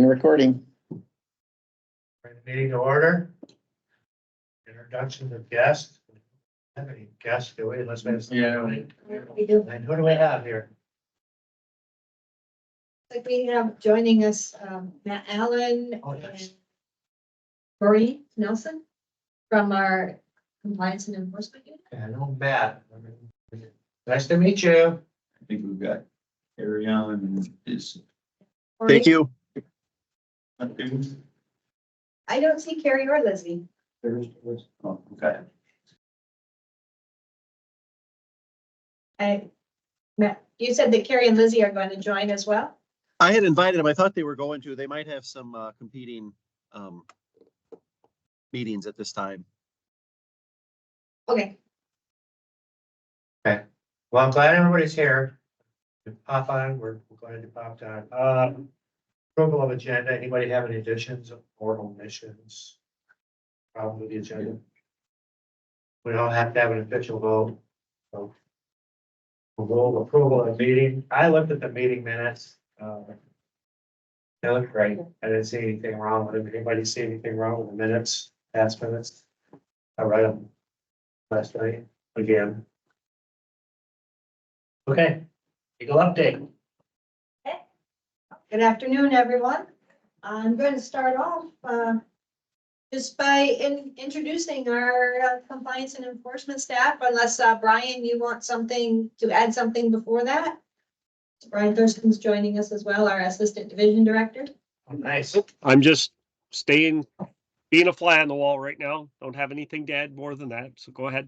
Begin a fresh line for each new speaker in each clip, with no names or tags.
and recording.
Bring the meeting to order. Introduction of guests. Have any guests, do we? Unless we have some.
Yeah.
We do.
And who do we have here?
Like we have joining us, Matt Allen
Oh,
and
nice.
Maureen Nelson from our compliance and enforcement unit.
I know Matt. Nice to meet you.
I think we've got Carrie Allen and is.
Maureen,
Thank you.
I don't see Carrie or Lizzie.
Oh, okay.
Matt, you said that Carrie and Lizzie are going to join as well?
I had invited them. I thought they were going to. They might have some competing meetings at this time.
Okay,
Well, I'm glad everybody's here. Pop on, we're glad you popped on. Approval of agenda. Anybody have any additions or omissions? Problem with the agenda? We don't have to have an official vote. So. Approval of the meeting. I looked at the meeting minutes. They look great. I didn't see anything wrong with it. Anybody see anything wrong with the minutes, past minutes? I read them last night again. Okay, EGLE update.
good afternoon, everyone. I'm going to start off just by introducing our compliance and enforcement staff, unless Brian, you want to add something before that? Brian Thurston's joining us as well, our assistant division director.
Oh, nice.
I'm just being a fly on the wall right now. Don't have anything to add more than that, so go ahead.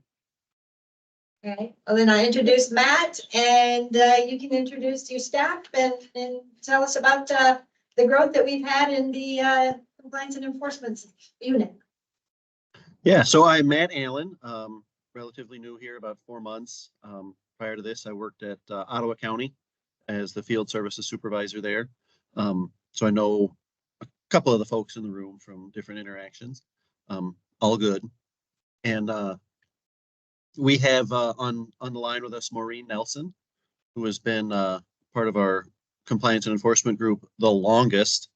Okay, well then I introduced Matt, and you can introduce your staff and tell us about the growth that we've had in the compliance and enforcement unit.
Yeah, so I'm Matt Allen, relatively new here, about 4 months. Prior to this, I worked at Ottawa County as the field services supervisor there. So I know a couple of the folks in the room from different interactions, all good. And we have on the line with us Maureen Nelson, who has been part of our compliance and enforcement group the longest.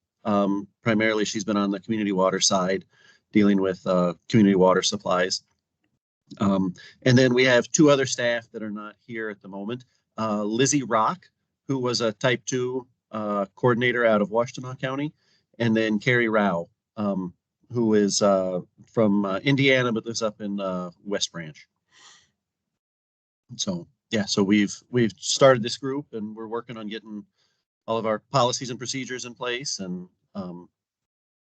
Primarily, she's been on the community water side, dealing with community water supplies. And then we have 2 other staff that are not here at the moment. Lizzie Rock, who was a type 2 coordinator out of Washtenaw County, and then Carrie Rao, who is from Indiana but lives up in West Branch. So yeah, so we've started this group and we're working on getting all of our policies and procedures in place, and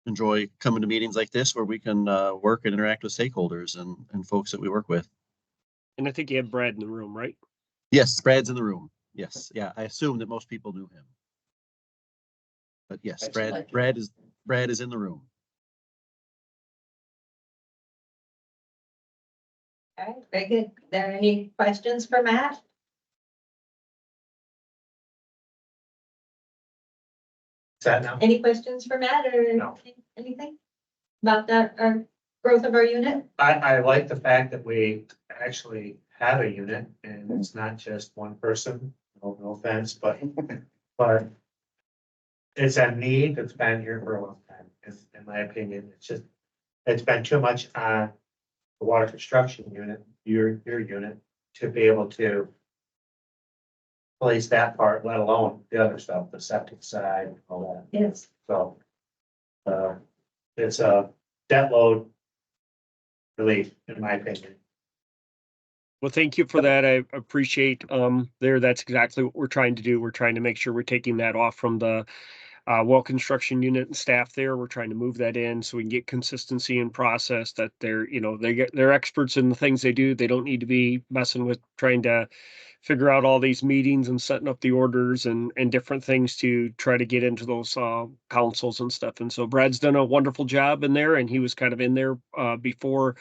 enjoy coming to meetings like this where we can work and interact with stakeholders and folks that we work with.
And I think you have Brad in the room, right?
Yes, Brad's in the room. Yes, yeah, I assume that most people knew him. But yes, Brad is in the room.
All right, very good. Are there any questions for Matt?
Is that now?
Any questions for Matt or
No.
anything about that, our growth of our unit?
I like the fact that we actually have a unit and it's not just one person. No offense, but it's a need that's been here for a long time, in my opinion. It's been too much on the water construction unit, your unit, to be able to place that part, let alone the other stuff, the septic side, all that.
Yes.
So it's a debt load relief, in my opinion.
Well, thank you for that. I appreciate that's exactly what we're trying to do. We're trying to make sure we're taking that off from the well construction unit and staff there. We're trying to move that in so we can get consistency in process, that they're experts in the things they do. They don't need to be messing with trying to figure out all these meetings and setting up the orders and different things to try to get into those councils and stuff. And so Brad's done a wonderful job in there, and he was kind of in there before,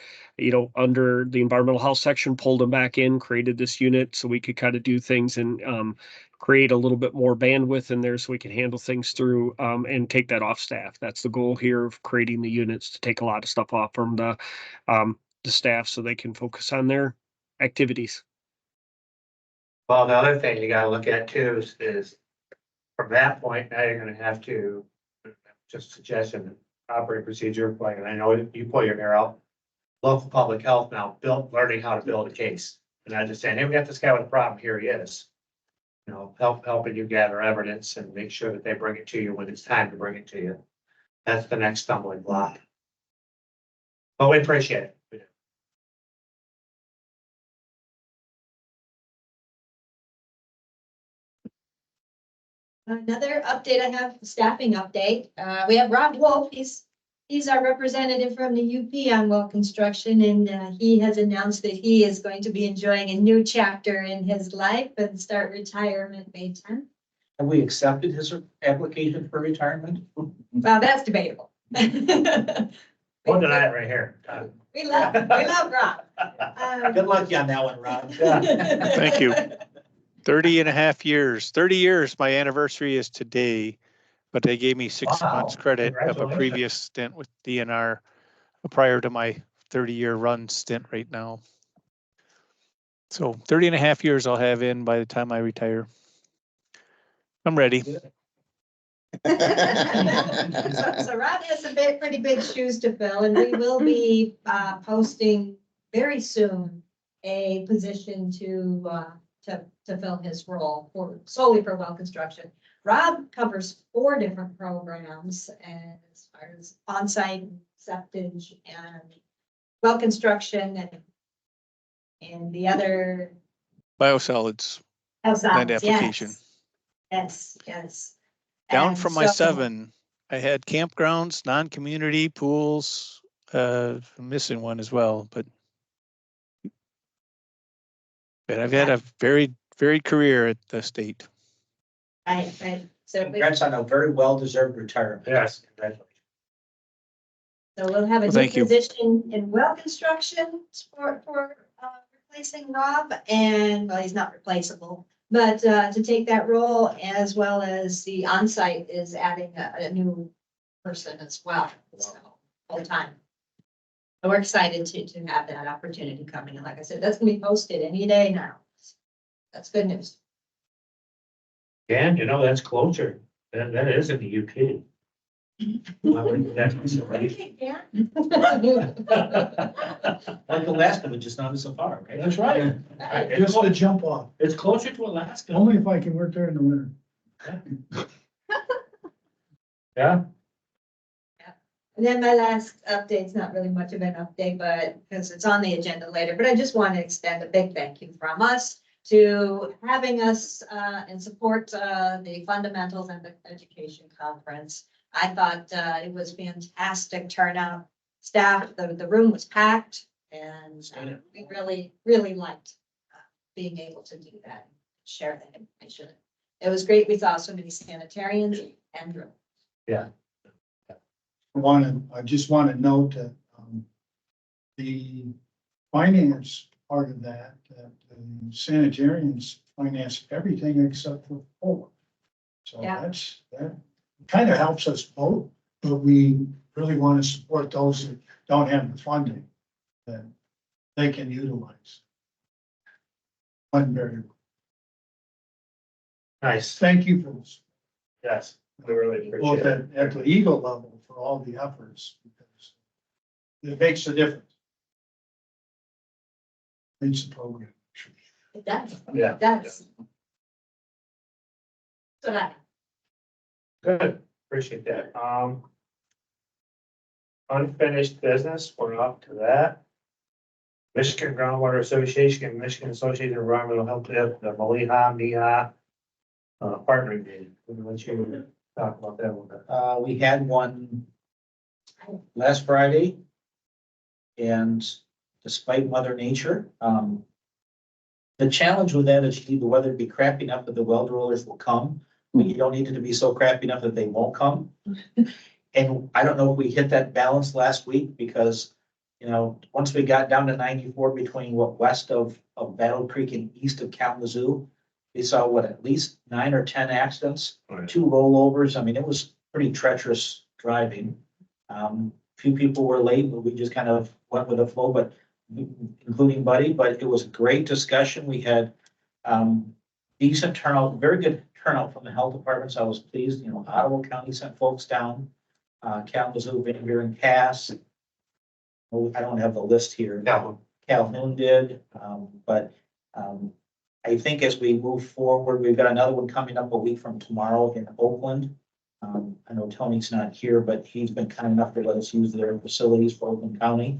under the environmental health section, pulled him back in, created this unit so we could kind of do things and create a little bit more bandwidth in there so we can handle things through and take that off staff. That's the goal here of creating the units, to take a lot of stuff off from the staff so they can focus on their activities.
Well, the other thing you gotta look at too is from that point, now you're gonna have to just suggestion, operating procedure, like, and I know you pull your hair out. Local public health now learning how to build a case. And I just saying, hey, we got this guy with a problem, here he is. You know, helping you gather evidence and make sure that they bring it to you when it's time to bring it to you. That's the next stumbling block. But we appreciate it. We do.
Another update I have, staffing update. We have Rob Wolf. He's our representative from the UP on well construction, and he has announced that he is going to be enjoying a new chapter in his life and start retirement May 10th.
Have we accepted his application for retirement?
Well, that's debatable.
We'll deny it right here.
We love Rob.
Good luck on that one, Rob.
Thank you. 30 and a half years, 30 years. My anniversary is today, but they gave me 6
Wow.
months credit of a
Congratulations.
previous stint with DNR prior to my 30-year run stint right now. So 30 and a half years I'll have in by the time I retire. I'm ready.
So Rob has pretty big shoes to fill, and we will be posting very soon a position to fill his role solely for well construction. Rob covers 4 different programs as far as on-site septage and well construction and the other
Biosolids,
health
land
science,
application.
Yes.
Down
And
from my
so-
7, I had campgrounds, non-community pools, I'm missing one as well, but I've had a very, very career at the state.
Right. So
Congrats on a very well-deserved retirement.
Yes, congratulations.
we'll have a
Well,
new
thank you.
position in well construction for replacing Rob, and, well, he's not replaceable, but to take that role, as well as the on-site is adding a new person as well, so, full time. So we're excited to have that opportunity coming, and like I said, that's gonna be posted any day now. That's good news.
Dan, you know, that's closer. That is in the UK. That's
Okay, Dan.
Like Alaska, but just not so far, okay?
That's right.
Just to jump off,
It's closer to Alaska.
only if I can work there in the winter.
Yeah.
And then my last update's not really much of an update, but because it's on the agenda later, but I just want to extend a big thank you from us to having us and support the fundamentals and the education conference. I thought it was fantastic turnout. Staff, the room was packed, and we really liked being able to do that, share that information. It was great. We saw so many sanitarians and room.
I just want to note that the finance part of that the sanitarians finance everything except for pool. So
Yeah.
that kind of helps us both, but we really want to support those that don't have the funding that they can utilize. One very,
Nice.
thank you for this.
Yes, we really
Both
appreciate it.
at the EGLE level for all the efforts, because it makes a difference. Makes the program.
It does.
Yeah.
It does. So that,
Good, appreciate that. Unfinished business, we're up to that. Michigan Groundwater Association and Michigan Association of Environmental Health, the MIHA partnering meeting. Let you talk about that one.
We had one last Friday. And despite Mother Nature, the challenge with that is you need the weather to be crappy enough that the well drillers will come. But you don't need it to be so crappy enough that they won't come. And I don't know if we hit that balance last week because, you know, once we got down to 94 between west of Battle Creek and east of Kalamazoo, we saw at least 9 or 10 accidents,
Right.
2 rollovers. I mean, it was pretty treacherous driving. Few people were late, but we just kind of went with the flow, but including Buddy, but it was a great discussion. We had decent turnout, very good turnout from the health departments. I was pleased, you know, Ottawa County sent folks down. Kalamazoo, Van Buren, Cass. Oh, I don't have the list here.
No,
Calhoun did, I think as we move forward, we've got another one coming up a week from tomorrow in Oakland. I know Tony's not here, but he's been kind enough to let us use their facilities for Oakland County.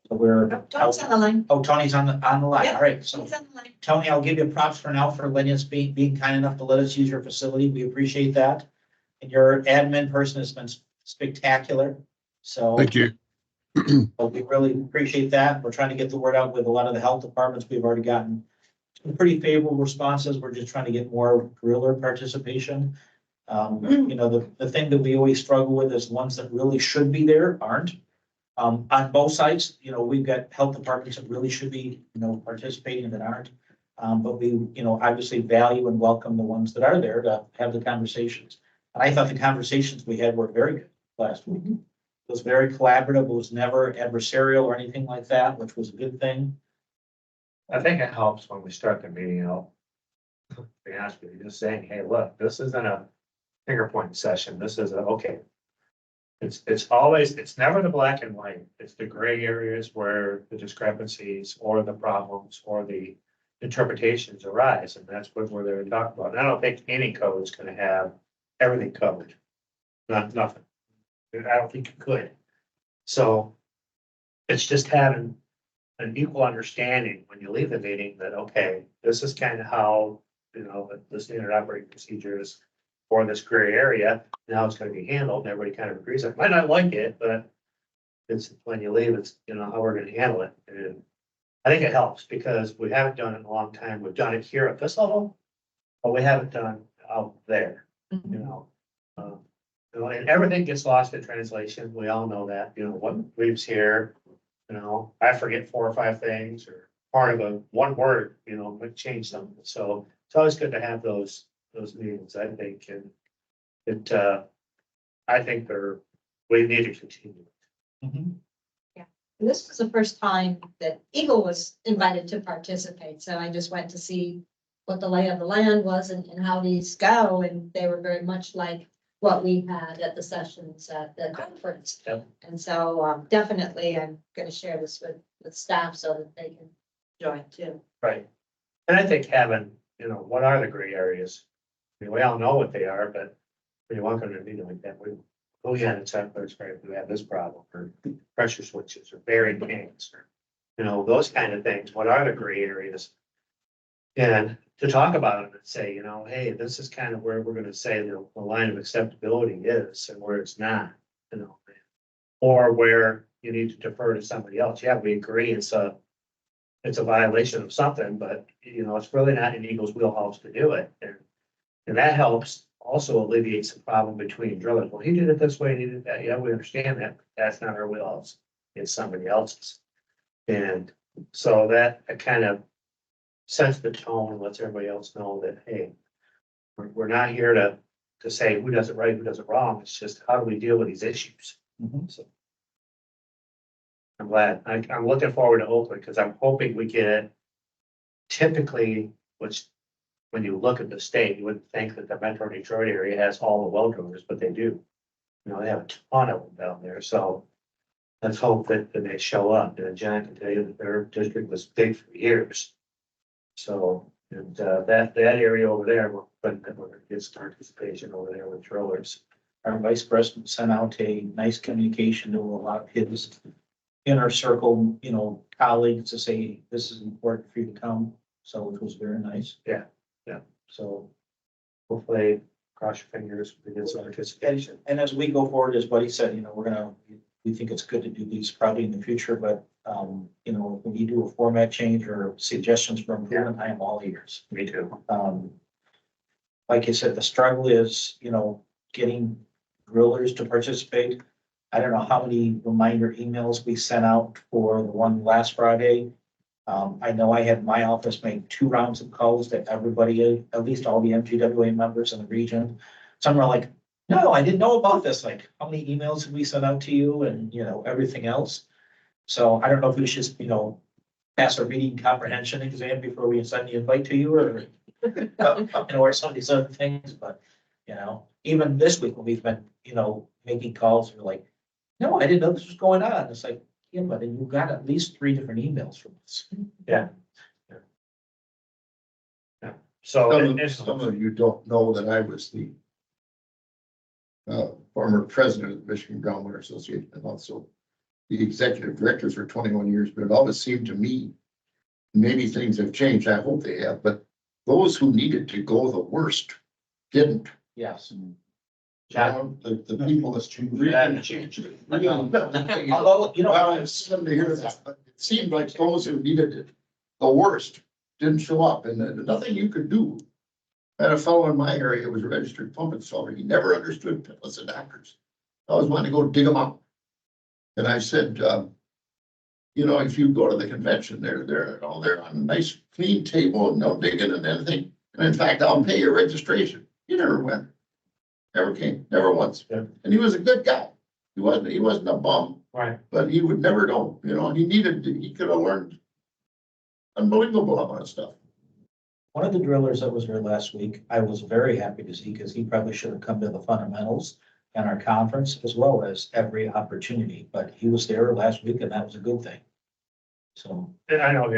So we're.
Tony's on the line.
Oh, Tony's on the line.
Yep,
All right, so
He's on the line.
Tony, I'll give you props for now for letting us being kind enough to let us use your facility. We appreciate that. And your admin person has been spectacular. So.
Thank you.
But we really appreciate that. We're trying to get the word out with a lot of the health departments. We've already gotten some pretty favorable responses. We're just trying to get more driller participation. You know, the thing that we always struggle with is ones that really should be there aren't. On both sides, you know, we've got health departments that really should be, you know, participating that aren't. But we, you know, obviously value and welcome the ones that are there to have the conversations. And I thought the conversations we had were very good last week. It was very collaborative. It was never adversarial or anything like that, which was a good thing.
I think it helps when we start the meeting out. To be honest with you, just saying, hey, look, this isn't a finger pointing session. This is okay. It's never the black and white. It's the gray areas where the discrepancies or the problems or the interpretations arise. And that's what we're there to talk about. And I don't think any code is gonna have everything covered. Nothing. I don't think you could. So it's just having an equal understanding when you leave the meeting that, okay, this is kind of how, you know, the standard operating procedures for this gray area, now it's gonna be handled, and everybody kind of agrees. I might not like it, but it's when you leave, it's, you know, how we're gonna handle it. And I think it helps because we haven't done it in a long time. We've done it here at this level, but we haven't done out there, you know. And everything gets lost in translation. We all know that, you know, what leaves here, you know, I forget 4 or 5 things or part of one word, you know, might change them. So it's always good to have those meetings, I think, and I think we need to continue.
And this was the first time that EGLE was invited to participate, so I just went to see what the lay of the land was and how these go, and they were very much like what we had at the sessions at the conference.
Yep.
And so definitely I'm gonna share this with staff so that they can join too.
Right. And I think having, you know, what are the gray areas? I mean, we all know what they are, but when you walk into a meeting like that, we had it set, we have this problem, or pressure switches, or bearing cans, or, you know, those kind of things. What are the gray areas? And to talk about it and say, you know, hey, this is kind of where we're gonna say the line of acceptability is and where it's not, you know. Or where you need to defer to somebody else. Yeah, we agree it's a violation of something, but you know, it's really not in EGLE's wheelhouse to do it. And that helps also alleviates the problem between drillers. Well, he did it this way, and he did that. Yeah, we understand that. That's not our wheelhouse. It's somebody else's. And so that kind of sets the tone and lets everybody else know that, hey, we're not here to say who does it right, who does it wrong. It's just how do we deal with these issues? So I'm glad. I'm looking forward to Oakland because I'm hoping we get typically, which when you look at the state, you wouldn't think that the Metro Detroit area has all the well drillers, but they do. You know, they have a ton of them down there. So let's hope that they show up. And John can tell you that their district was big for years. So, and that area over there, we're going to get some participation over there with drillers.
Our vice president sent out a nice communication to a lot of his inner circle, you know, colleagues to say, this is important for you to come. So it was very nice.
Yeah. So hopefully, cross your fingers, we get some participation.
And as we go forward, as Buddy said, you know, we think it's good to do these probably in the future, but, you know, when you do a format change or suggestions for improvement, I am all ears.
Me too.
Like I said, the struggle is, you know, getting drillers to participate. I don't know how many reminder emails we sent out for the one last Friday. I know I had my office make 2 rounds of calls to everybody, at least all the MGWA members in the region. Some are like, no, I didn't know about this. Like, how many emails did we send out to you and, you know, everything else? So I don't know if we should, you know, pass our meeting comprehension exam before we send the invite to you or, or some of these other things, but You know, even this week when we've been, making calls, we're like, no, I didn't know this was going on. It's like, yeah, but then you got at least 3 different emails from us.
So
Some of you don't know that I was the former president of the Michigan Groundwater Association and also the executive director for 21 years, but it always seemed to me, maybe things have changed, I hope they have, but those who needed to go the worst didn't.
Yes.
The people that's
Yeah.
changed.
Although,
Well, it's sad to hear that, but it seemed like those who needed it the worst didn't show up, and nothing you could do. I had a fellow in my area who was a registered pump installer. He never understood pitless adapters. I always wanted to go dig them out. And I said, if you go to the convention, they're on a nice clean table and no digging and anything. And in fact, I'll pay your registration. He never went. Never came, never once.
Yeah.
And he was a good guy. He wasn't a bum,
Right.
but he would never go, he could have learned unbelievable amount of stuff.
One of the drillers that was here last week, I was very happy to see, because he probably should have come to the fundamentals and our conference as well as every opportunity, but he was there last week and that was a good thing. So,
And I know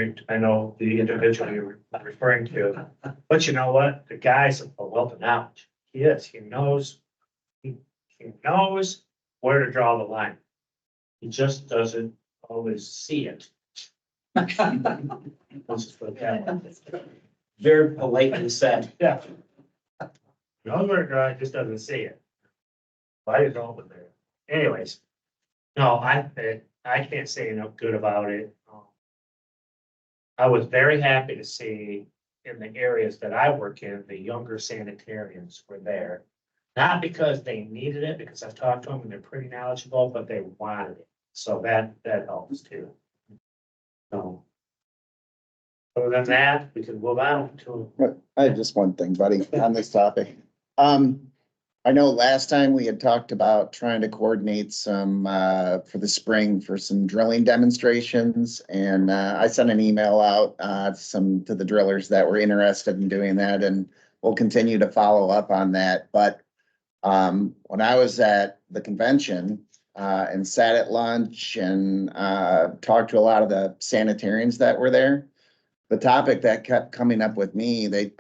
the individual you're referring to, but you know what? The guy's a wealth of knowledge. He is, he knows where to draw the line. He just doesn't always see it. Let's just put it that way.
very politely said.
Yeah. Knows where to draw, it, just doesn't see it. Why is all with there? Anyways, no, I can't say enough good about it. I was very happy to see in the areas that I work in, the younger sanitarians were there. Not because they needed it, because I've talked to them and they're pretty knowledgeable, but they wanted it. So that helps too. So. Other than that, we can move on to.
I have just one thing, buddy, on this topic. I know last time we had talked about trying to coordinate some, for the spring for some drilling demonstrations. And, I sent an email out, to the drillers that were interested in doing that, and we'll continue to follow up on that. But, when I was at the convention, and sat at lunch and, talked to a lot of the sanitarians that were there, the topic that kept coming up with me, they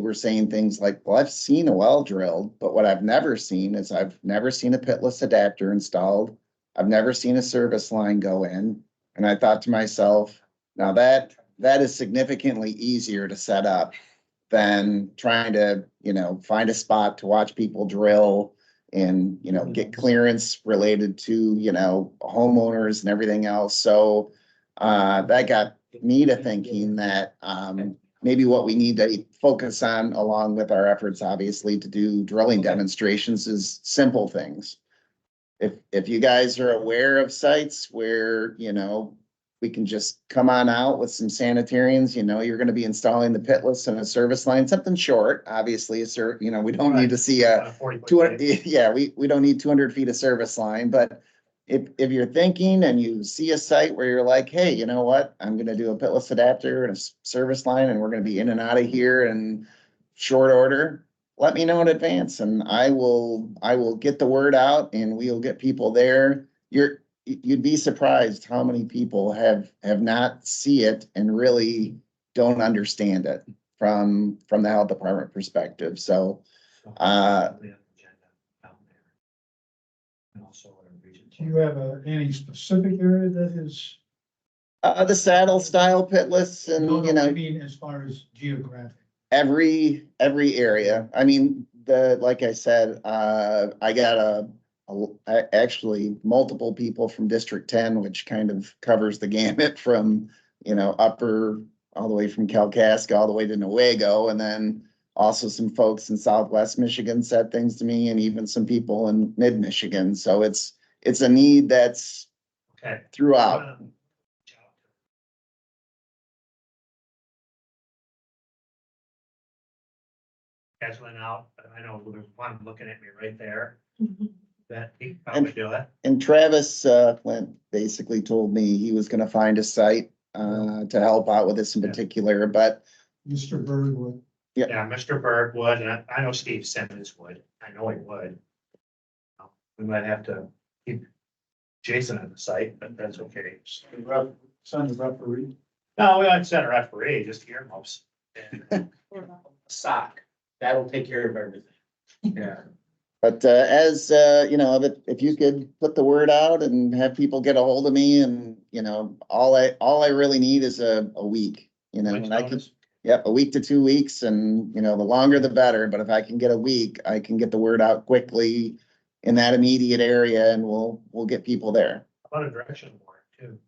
were saying things like, well, I've seen a well drilled, but what I've never seen is I've never seen a pitless adapter installed. I've never seen a service line go in. And I thought to myself, now that is significantly easier to set up than trying to, find a spot to watch people drill and, get clearance related to, homeowners and everything else. So that got me to thinking that maybe what we need to focus on, along with our efforts, obviously, to do drilling demonstrations, is simple things. If you guys are aware of sites where, we can just come on out with some sanitarians, you're gonna be installing the pitless and a service line, something short, obviously, we don't need to see a 200, yeah, we don't need 200 feet of service line, but if you're thinking and you see a site where you're like, hey, you know what, I'm gonna do a pitless adapter and a service line, and we're gonna be in and out of here in short order, let me know in advance, and I will get the word out, and we'll get people there. You'd be surprised how many people have not see it and really don't understand it from the health department perspective. So,
Do you have any specific area that is?
the saddle style pitless and,
I mean, as far as geographic.
every area. I mean, like I said, I got actually multiple people from District 10, which kind of covers the gamut from, upper, all the way from Kalkaska, all the way to Newaygo. And then also some folks in Southwest Michigan said things to me, and even some people in mid Michigan. So it's a need that's
Okay.
throughout.
Guys went out, but I know there's one looking at me right there. That he could probably do it.
And Travis Flint basically told me he was gonna find a site to help out with this in particular, but
Mr. Birdwood.
Yeah, Mr. Burke would, and I know Steve Simmons would. I know he would. We might have to keep Jason on the site, but that's okay.
Son of referee.
No, we don't send a referee, just earmuffs.
Sock, that'll take care of everything.
Yeah.
But as you know, if you could put the word out and have people get a hold of me, and you know, all I really need is a week. You know, and I can, yep, a week to 2 weeks, and you know, the longer the better. But if I can get a week, I can get the word out quickly in that immediate area, and we'll get people there.
How about a direction board too?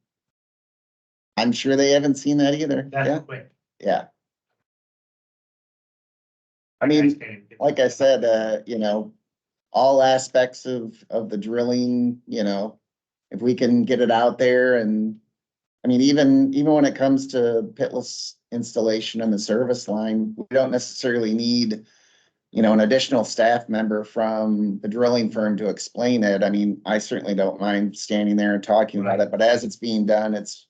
I'm sure they haven't seen that either.
That's
Yeah,
quick.
yeah. I mean, like I said, you know, all aspects of the drilling, you know, if we can get it out there, and I mean, even when it comes to pitless installation in the service line, we don't necessarily need, you know, an additional staff member from the drilling firm to explain it. I mean, I certainly don't mind standing there and talking about it, but as it's being done, it's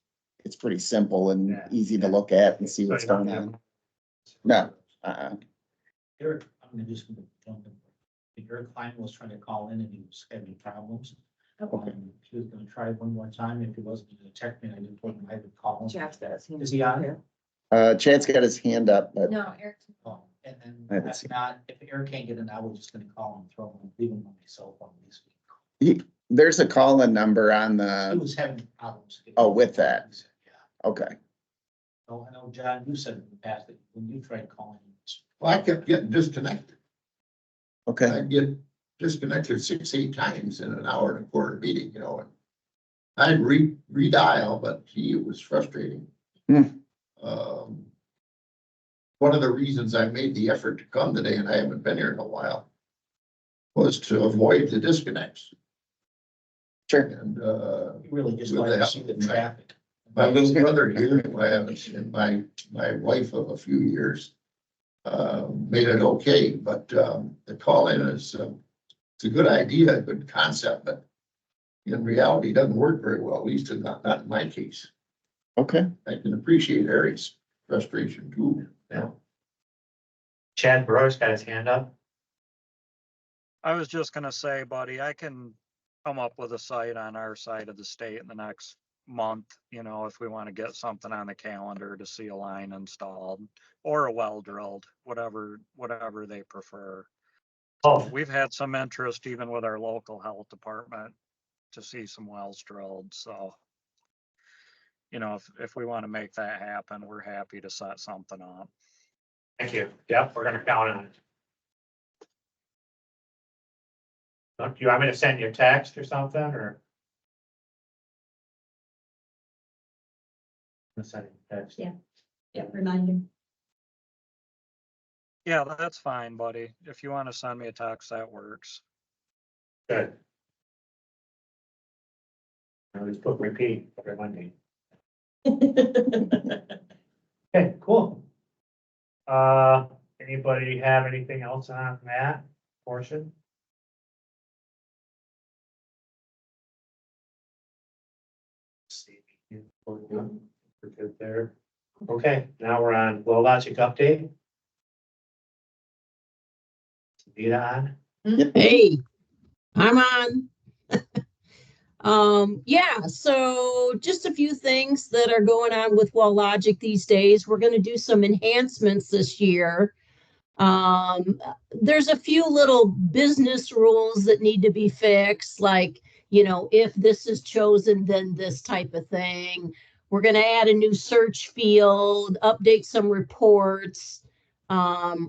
pretty simple and
Yeah.
easy to look at and see what's going on. No,
Eric, I'm gonna just jump in. Eric Klein was trying to call in and he was having problems. He was gonna try one more time. If he wasn't gonna text me, I just told him I would call him. Is he on here?
Chad's got his hand up, but
No, Eric.
Oh, and then
I haven't
if
seen
not, if Eric can't get in, I was just gonna call him, throw him, leave him on my cell phone this week.
there's a call-in number on
He
the,
was having problems. getting-
Oh, with that.
He said, Yeah.
okay.
Oh, I know, John, you said in the past that when you tried calling.
Well, I kept getting disconnected.
Okay,
I'd get disconnected 6, 8 times in an hour and a quarter meeting, you know, and I'd redial, but gee, it was frustrating.
Hmm.
One of the reasons I made the effort to come today, and I haven't been here in a while, was to avoid the disconnects.
sure.
And,
You really just
With
wanted to
that,
see the
right.
traffic.
my little brother here, who I haven't seen, my wife of a few years, made it okay, but, the call-in is, it's a good idea, a good concept, but in reality, it doesn't work very well, at least not in my case.
Okay,
I can appreciate Eric's frustration too.
Yeah. Chad Burrows got his hand up.
I was just gonna say, buddy, I can come up with a site on our side of the state in the next month, you know, if we want to get something on the calendar to see a line installed or a well drilled, whatever they prefer.
Oh,
We've had some interest even with our local health department to see some wells drilled, so you know, if we want to make that happen, we're happy to set something up.
thank you. Yep, we're gonna count on it. Do you want me to send you a text or something, or? I'm sending a text.
Yeah. Yeah, reminder.
Yeah, that's fine, buddy. If you want to send me a text, that works.
Good. I'll just put repeat every Monday. Okay, cool. Anybody have anything else on that portion? See, we're good there. Okay, now we're on Low Logic update. Data on?
Hey, I'm on. Yeah, so just a few things that are going on with WellLogic these days. We're going to do some enhancements this year. There's a few little business rules that need to be fixed, like, you know, if this is chosen, then this type of thing. We're going to add a new search field, update some reports,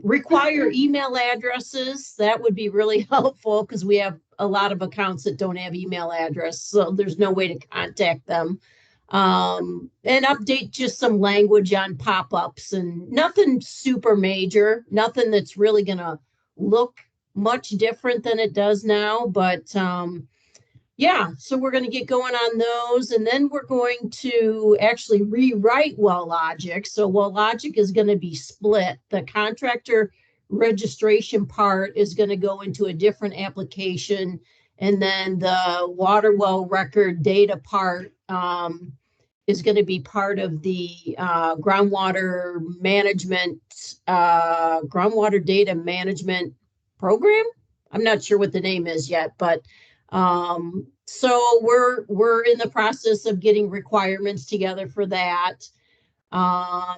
require email addresses. That would be really helpful because we have a lot of accounts that don't have email address, so there's no way to contact them. And update just some language on pop-ups, and nothing super major, nothing that's really gonna look much different than it does now, but yeah, so we're going to get going on those, and then we're going to actually rewrite WellLogic. So WellLogic is going to be split. The contractor registration part is going to go into a different application, and then the water well record data part is going to be part of the groundwater data management program. I'm not sure what the name is yet, but so we're in the process of getting requirements together for that.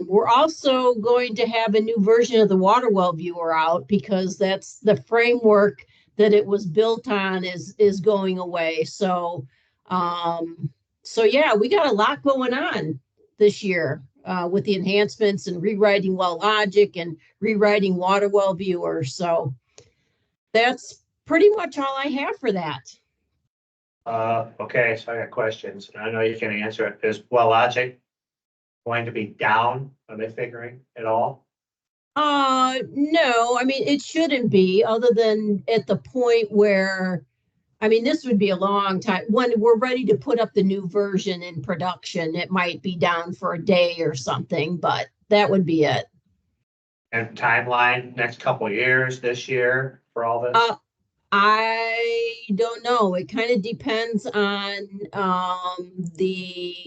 We're also going to have a new version of the water well viewer out because that's the framework that it was built on is going away. So yeah, we got a lot going on this year with the enhancements and rewriting well logic and rewriting water well viewer. So that's pretty much all I have for that.
Okay, so I got questions, and I know you can answer it. Is well logic going to be down? Are they figuring at all?
No, I mean, it shouldn't be, other than at the point where, I mean, this would be a long time. When we're ready to put up the new version in production, it might be down for a day or something, but that would be it.
And timeline, next couple of years, this year for all this?
I don't know. It kind of depends on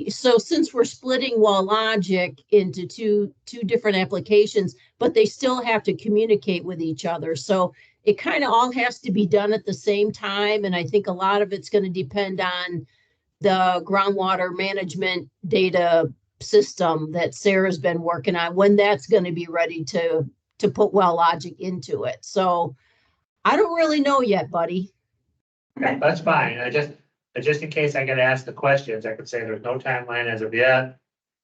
so since we're splitting well logic into two different applications, but they still have to communicate with each other. So it kind of all has to be done at the same time. And I think a lot of it's going to depend on the groundwater management data system that Sarah's been working on, when that's going to be ready to put well logic into it. So I don't really know yet, buddy.
Okay, that's fine. Just in case I get asked the questions, I could say there's no timeline as of yet.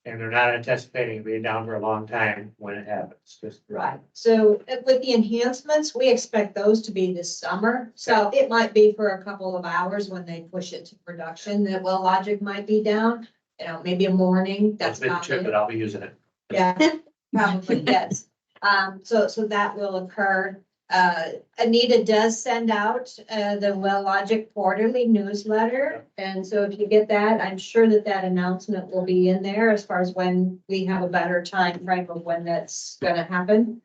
And they're not anticipating being down for a long time when it happens, just.
Right, so with the enhancements, we expect those to be this summer, so it might be for a couple of hours when they push it to production, that well logic might be down, you know, maybe a morning, that's
Been
about
true,
it.
but I'll be using it.
Yeah, probably, yes. So that will occur. Anita does send out, the Well Logic quarterly newsletter. And so if you get that, I'm sure that announcement will be in there as far as when we have a better time frame of when that's gonna happen.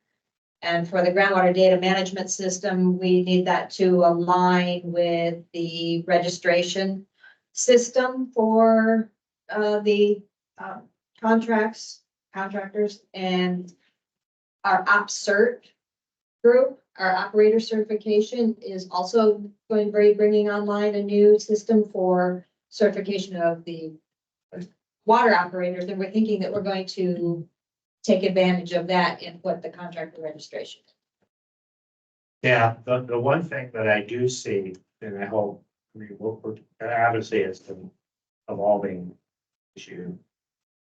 And for the groundwater data management system, we need that to align with the registration system for, the, contractors and our OpCert group. Our operator certification is also going to be bringing online a new system for certification of the water operators. And we're thinking that we're going to take advantage of that in what the contractor registration is.
Yeah, the one thing that I do see, and I hope, I mean, obviously it's an evolving issue,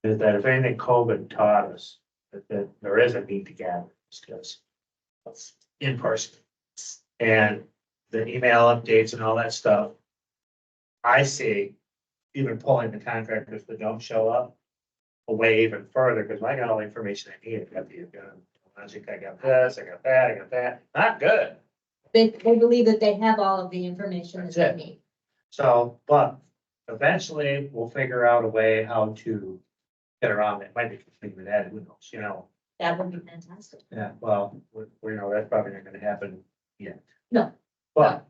is that if anything COVID taught us, that there is a need to gather because it's in person. And the email updates and all that stuff, I see even pulling the contractors that don't show up away even further, because I got all the information I need. I got the logic, I got this, I got that, I got that. Not good.
They believe that they have all of the information that they
That's it.
need.
So, but eventually we'll figure out a way how to get around it. Might be completely with that, who knows, you know.
That would be fantastic.
Yeah, well, we know that's probably not gonna happen yet.
No.
But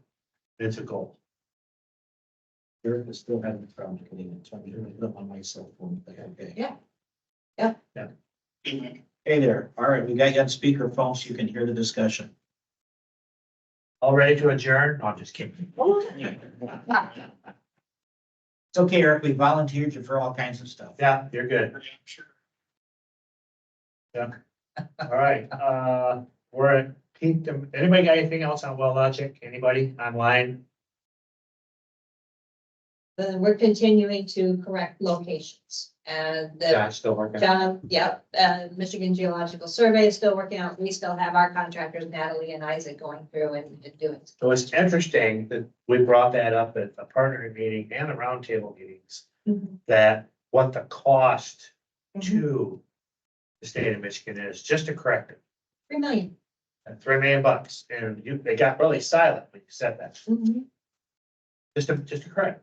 it's a goal.
Eric is still having trouble getting it, so I'm hearing it on my cell phone. Okay.
Yeah.
Hey there. All right, we got you on speakerphone so you can hear the discussion.
All ready to adjourn? No, I'm just kidding.
It's okay, Eric. We volunteered you for all kinds of stuff.
Yeah, you're good. Yeah. All right, we're at peak. Anybody got anything else on Well Logic? Anybody online?
Then we're continuing to correct locations and the
Josh still working?
John, yep, Michigan Geological Survey is still working out. We still have our contractors, Natalie and Isaac, going through and doing.
So it's interesting that we brought that up at a partner meeting and the roundtable meetings, that what the cost to the state of Michigan is, just to correct it.
3 million.
At $3 million, and they got really silent when you said that, just to correct.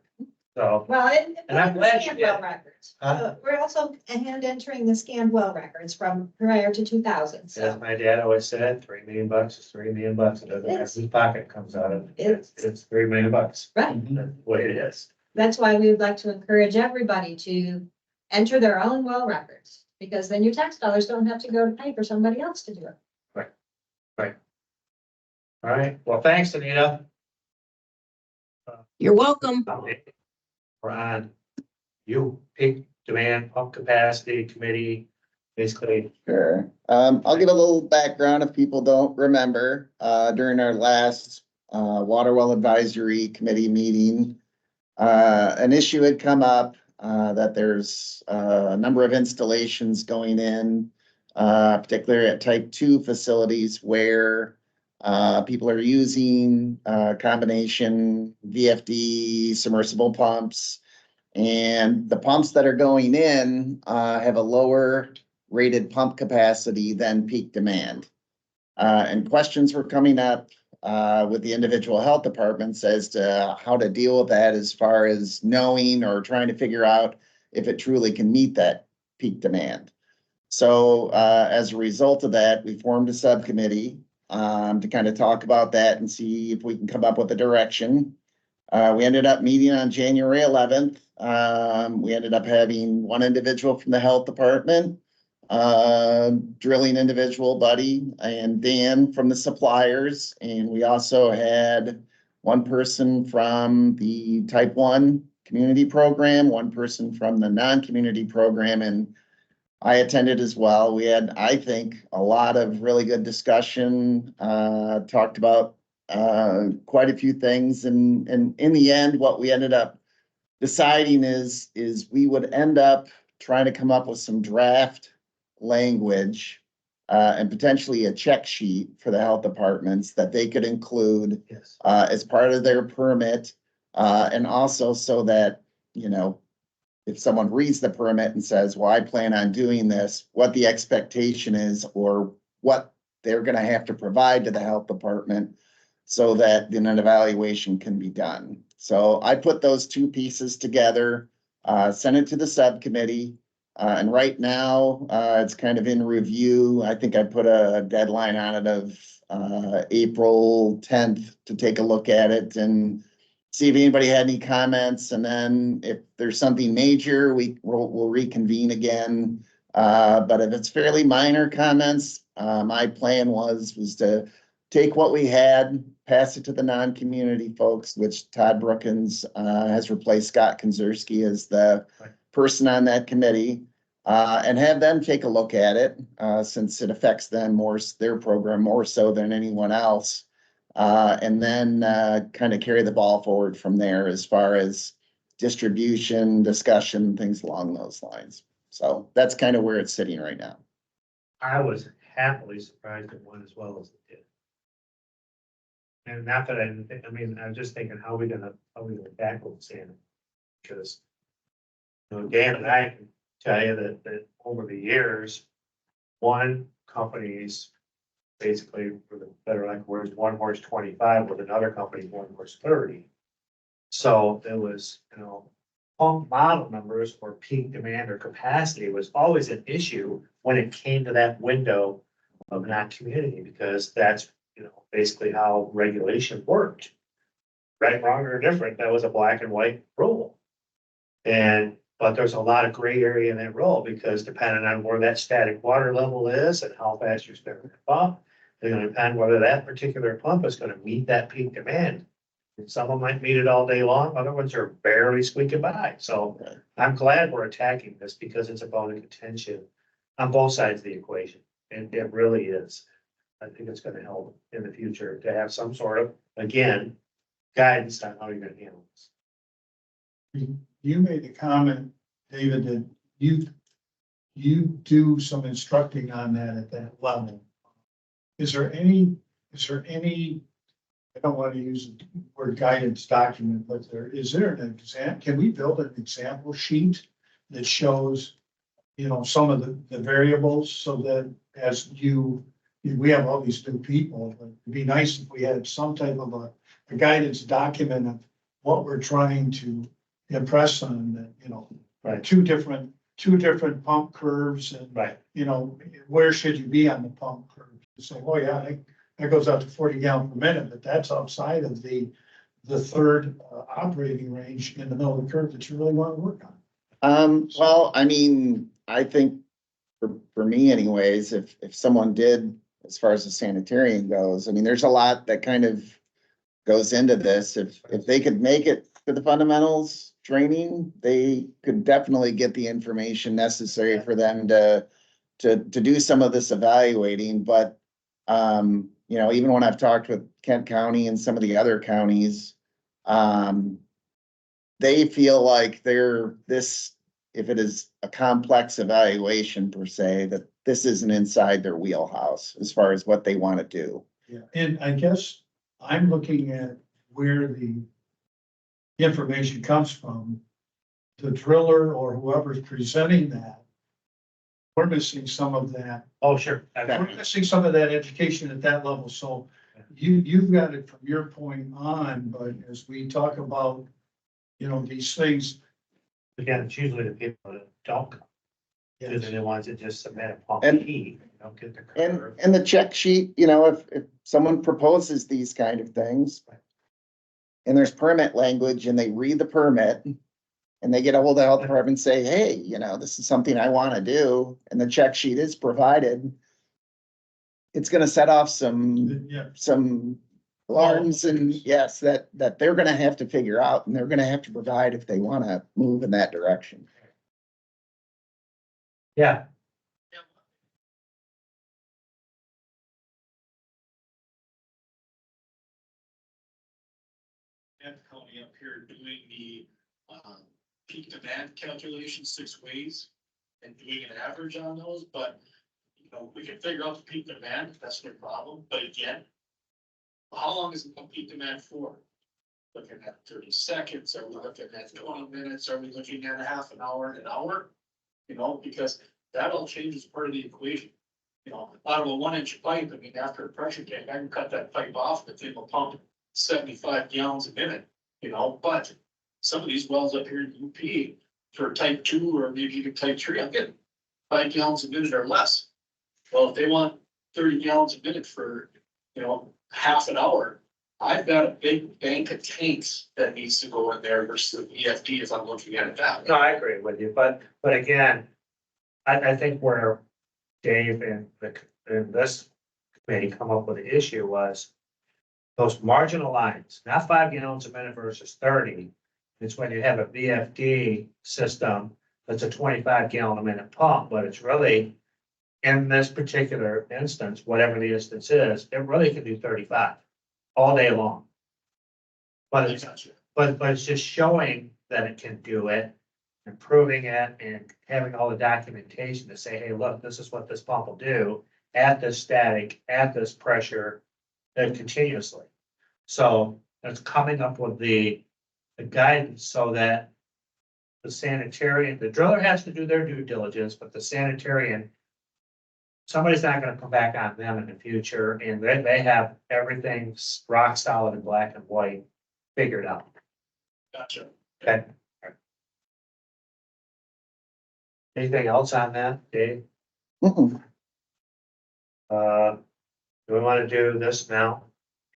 So,
Well,
And I'm glad you
scanned
did.
well records. We're also hand entering the scanned well records from prior to 2000,
as
so.
my dad always said, $3 million is $3 million. It doesn't matter whose pocket comes out of it. It's $3 million.
Right.
That's the way it is.
That's why we would like to encourage everybody to enter their own well records, because then your tax dollars don't have to go to pay for somebody else to do it.
All right, well, thanks, Anita.
You're welcome.
We're on peak demand pump capacity committee, basically.
Sure. I'll give a little background if people don't remember. During our last Water Well Advisory Committee meeting, an issue had come up that there's a number of installations going in, particularly at type 2 facilities where people are using combination VFD submersible pumps. And the pumps that are going in have a lower rated pump capacity than peak demand. And questions were coming up with the individual health departments as to how to deal with that, as far as knowing or trying to figure out if it truly can meet that peak demand. So as a result of that, we formed a subcommittee to kind of talk about that and see if we can come up with a direction. We ended up meeting on January 11th. We ended up having one individual from the health department, drilling individual, Buddy, and Dan from the suppliers. And we also had one person from the type 1 community program, one person from the non-community program, and I attended as well. We had, I think, a lot of really good discussion, talked about quite a few things. And in the end, what we ended up deciding is we would end up trying to come up with some draft language and potentially a check sheet for the health departments that they could include as part of their permit. And also so that, you know, if someone reads the permit and says, well, I plan on doing this, what the expectation is or what they're going to have to provide to the health department so that then an evaluation can be done. So I put those two pieces together, sent it to the subcommittee. And right now it's kind of in review. I think I put a deadline on it of April 10th to take a look at it and see if anybody had any comments. And then if there's something major, we'll reconvene again. But if it's fairly minor comments, my plan was to take what we had, pass it to the non-community folks, which Todd Brookins has replaced Scott Konzerski as the person on that committee, and have them take a look at it since it affects them more, their program more so than anyone else. And then kind of carry the ball forward from there as far as distribution, discussion, things along those lines. So that's kind of where it's sitting right now.
I was happily surprised it went as well as it did. And not that I didn't think, I mean, I was just thinking, how are we gonna tackle the Santa? Because, you know, Dan and I can tell you that over the years, one company's basically, for the better like words, 1 horse 25 with another company 1 horse 30. So it was, you know, pump model numbers or peak demand or capacity was always an issue when it came to that window of non-community, because that's, you know, basically how regulation worked. Right, wrong, or different, that was a black and white rule. But there's a lot of gray area in that rule, because depending on where that static water level is and how fast you're spinning the pump, it's going to depend whether that particular pump is going to meet that peak demand. And some of them might meet it all day long, other ones are barely squeaking by. So I'm glad we're attacking this, because it's a bone of contention on both sides of the equation. And it really is. I think it's going to help in the future to have some sort of, again, guidance on how you're going to handle this.
You made the comment, David, that you do some instructing on that at that level. Is there any, I don't want to use the word guidance document, but is there an example, can we build an example sheet that shows, you know, some of the variables, so that as we have all these new people, but it'd be nice if we had some type of a guidance document of what we're trying to impress on, that, you know,
Right.
two different pump curves, and,
Right.
you know, where should you be on the pump curve? You say, oh yeah, that goes out to 40 gallons per minute, but that's outside of the third operating range in the middle of the curve that you really want to work on.
Well, I mean, I think for me anyways, if someone did, as far as the sanitarian goes, I mean, there's a lot that kind of goes into this. If they could make it to the fundamentals training, they could definitely get the information necessary for them to do some of this evaluating, but you know, even when I've talked with Kent County and some of the other counties, they feel like if it is a complex evaluation per se, that this isn't inside their wheelhouse as far as what they want to do.
Yeah, and I guess I'm looking at where the information comes from. The driller or whoever's presenting that, we're missing some of that.
Oh, sure.
We're missing some of that education at that level, so you've got it from your point on, but as we talk about, you know, these things.
Again, it's usually the people that don't come. They're the ones that just submit a pump
And-
key, don't get the
And,
curve.
and the check sheet, you know, if someone proposes these kind of things and there's permit language and they read the permit and they get a hold of the health department and say, hey, you know, this is something I want to do, and the check sheet is provided, it's gonna set off some alarms and yes, that they're gonna have to figure out and they're gonna have to provide if they want to move in that direction.
Yeah,
County up here doing the peak demand calculation 6 ways and doing an average on those, but you know, we can figure out the peak demand, that's no problem, but again, how long is the peak demand for? Looking at 30 seconds, are we looking at 20 minutes, are we looking at a half an hour, an hour? You know, because that all changes part of the equation. You know, out of a 1-inch pipe, I mean, after a pressure tank, I can cut that pipe off, the thing will pump 75 gallons a minute, you know, but some of these wells up here in UP for type 2 or maybe even type 3, I'm getting 5 gallons a minute or less. Well, if they want 30 gallons a minute for, you know, half an hour, I've got a big bank of tanks that needs to go in there versus the VFD as I'm looking at it that way.
no, I agree with you, but again, I think where Dave and this committee come up with the issue was those marginal lines, not 5 gallons a minute versus 30. It's when you have a VFD system that's a 25 gallon a minute pump, but it's really, in this particular instance, whatever the instance is, it really can do 35 all day long. But it's just showing that it can do it, improving it, and having all the documentation to say, hey, look, this is what this pump will do at this static, at this pressure, and continuously. So it's coming up with the guidance so that the sanitarian, the driller has to do their due diligence, but the sanitarian, somebody's not gonna come back on them in the future, and they have everything rock solid and black and white figured out.
Gotcha.
Okay. Anything else on that, Dave?
Mm-mm.
Do we want to do this now?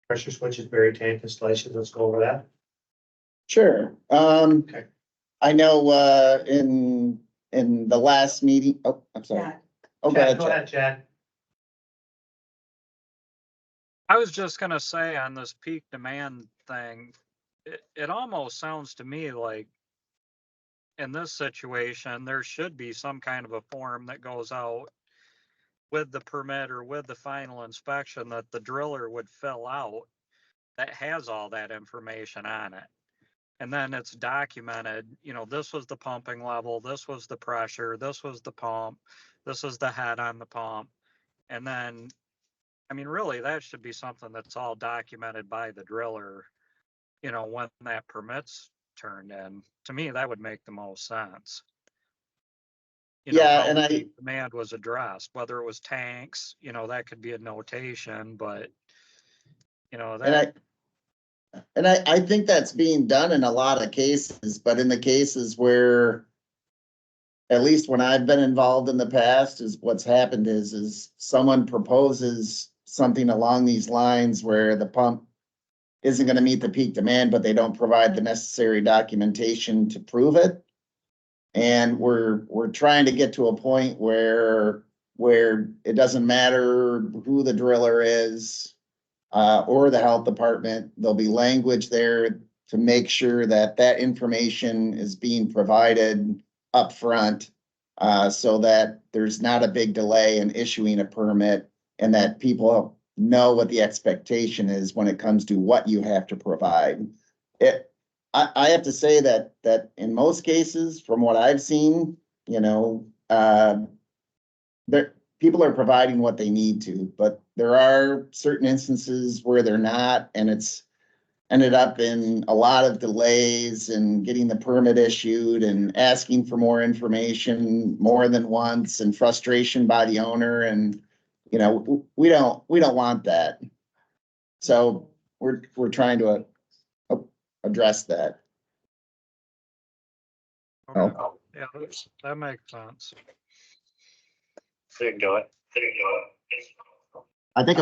Pressure switches, buried tank installations, let's go over that.
Sure.
Okay.
I know, in the last meeting, oh, I'm sorry.
Yeah.
Oh, go
Chad,
ahead,
go
Chad.
ahead, Chad.
I was just gonna say on this peak demand thing, it almost sounds to me like in this situation, there should be some kind of a form that goes out with the permit or with the final inspection that the driller would fill out that has all that information on it. And then it's documented, you know, this was the pumping level, this was the pressure, this was the pump, this is the head on the pump. And then, I mean, really, that should be something that's all documented by the driller, you know, when that permit's turned in. To me, that would make the most sense. You know,
Yeah,
how
and
the
I,
peak demand was addressed, whether it was tanks, you know, that could be a notation, but, you know, that.
and I think that's being done in a lot of cases, but in the cases where, at least when I've been involved in the past, is what's happened is someone proposes something along these lines where the pump isn't gonna meet the peak demand, but they don't provide the necessary documentation to prove it. And we're trying to get to a point where it doesn't matter who the driller is, or the health department, there'll be language there to make sure that that information is being provided upfront, so that there's not a big delay in issuing a permit and that people know what the expectation is when it comes to what you have to provide. I have to say that in most cases, from what I've seen, you know, people are providing what they need to, but there are certain instances where they're not, and it's ended up in a lot of delays and getting the permit issued and asking for more information more than once, and frustration by the owner. And, you know, we don't want that. So we're trying to address that.
Okay. Yeah, that makes sense.
There you go.
I think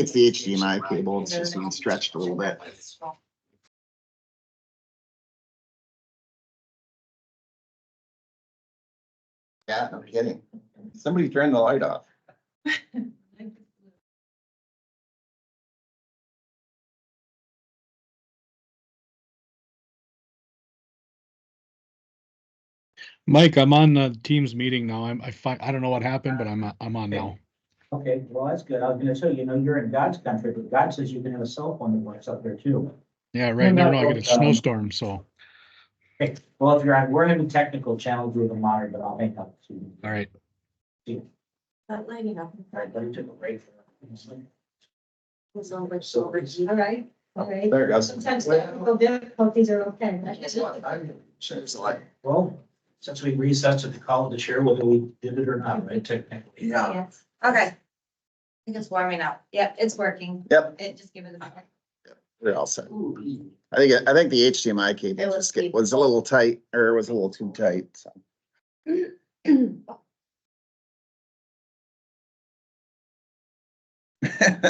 it's the HDMI cable. It's just being stretched a little bit. Yeah, no kidding. Somebody turned the light off.
Mike, I'm on the Teams meeting now. I don't know what happened, but I'm on now.
Okay, well, that's good. I was gonna say, you know, you're in God's country, but God says you can have a cell phone that works up there too.
Yeah, right now I get a snowstorm, so.
Okay, well, if you're on, we're having technical challenges with the monitor, but I'll hang up to you.
All right.
Not lighting up.
All right, let me take a break.
All right, okay.
There it goes.
Sometimes technical difficulties are okay.
Well, since we recessed it to call it the chair, whether we did it or not, right, technically.
Yes. Okay. I think it's warming up. Yep, it's working.
Yep.
It just give it a minute.
We're all set. I think the HDMI cable was a little tight, or was a little too tight, so.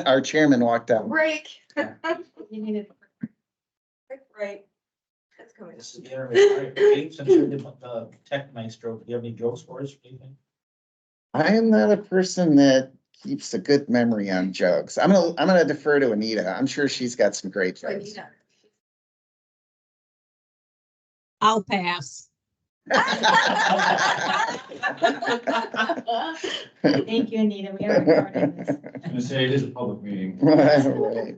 Our chairman walked out.
Break. You needed a break. That's coming.
This is the internet. Kate, since you're the tech maestro, do you have any jokes for us?
I am not a person that keeps a good memory on jokes. I'm gonna defer to Anita. I'm sure she's got some great jokes.
I'll pass.
Thank you, Anita. We are recording this.
I'm gonna say it is a public meeting.
Right.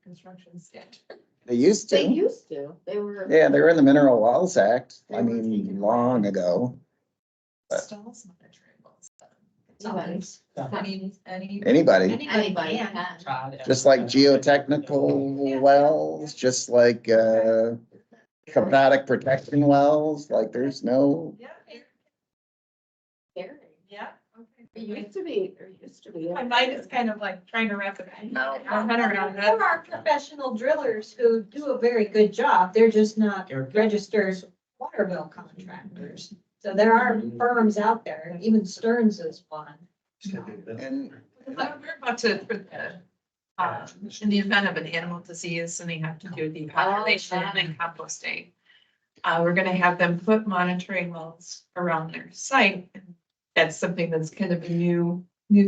Construction standard.
They used
They
to.
used to. They were.
Yeah, they were in the Mineral Wells Act. I mean, long ago. Anybody.
Anybody.
Just like geotechnical wells, just like capotic protection wells, like there's no.
Yeah.
It used to be,
My mind is kind of like trying to wrap it around. There are professional drillers who do a very good job. They're just not registered water bill contractors. So there are firms out there, even Stearns is one.
And
we're about to, in the event of an animal disease and they have to do depopulation and composting. We're gonna have them put monitoring wells around their site. That's something that's kind of a new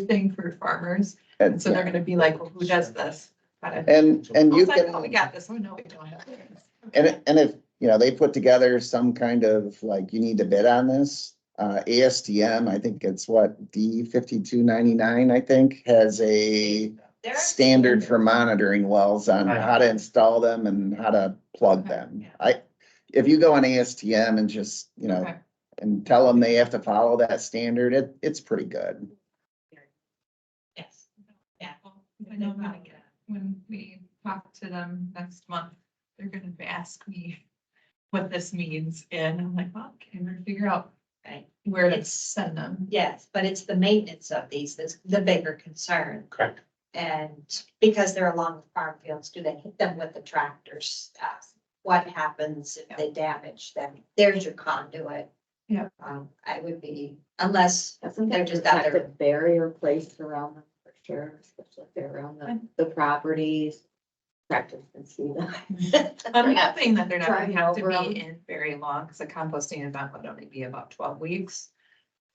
thing for farmers. And so they're gonna be like, well, who does this?
And you can.
Oh, we got this. Oh, no, we don't have this.
And if, you know, they put together some kind of like, you need to bid on this, ASTM, I think it's what, D5299, I think, has a standard for monitoring wells on how to install them and how to plug them. If you go on ASTM and just, you know, and tell them they have to follow that standard, it's pretty good.
Yes. Yeah. I know when we talk to them next month, they're gonna ask me what this means, and I'm like, well, okay, we're gonna figure out where to send them.
Yes, but it's the maintenance of these that's the bigger concern.
Correct.
And because they're along the farm fields, do they hit them with the tractors? What happens if they damage them? There's your conduit. I would be, unless
Doesn't
they're
that
just out there.
protective barrier placed around them for sure, especially if they're around the properties? Practice and see them.
I'm hoping that they're not gonna
Driving
have to
over them.
be in very long, because the composting event would only be about 12 weeks.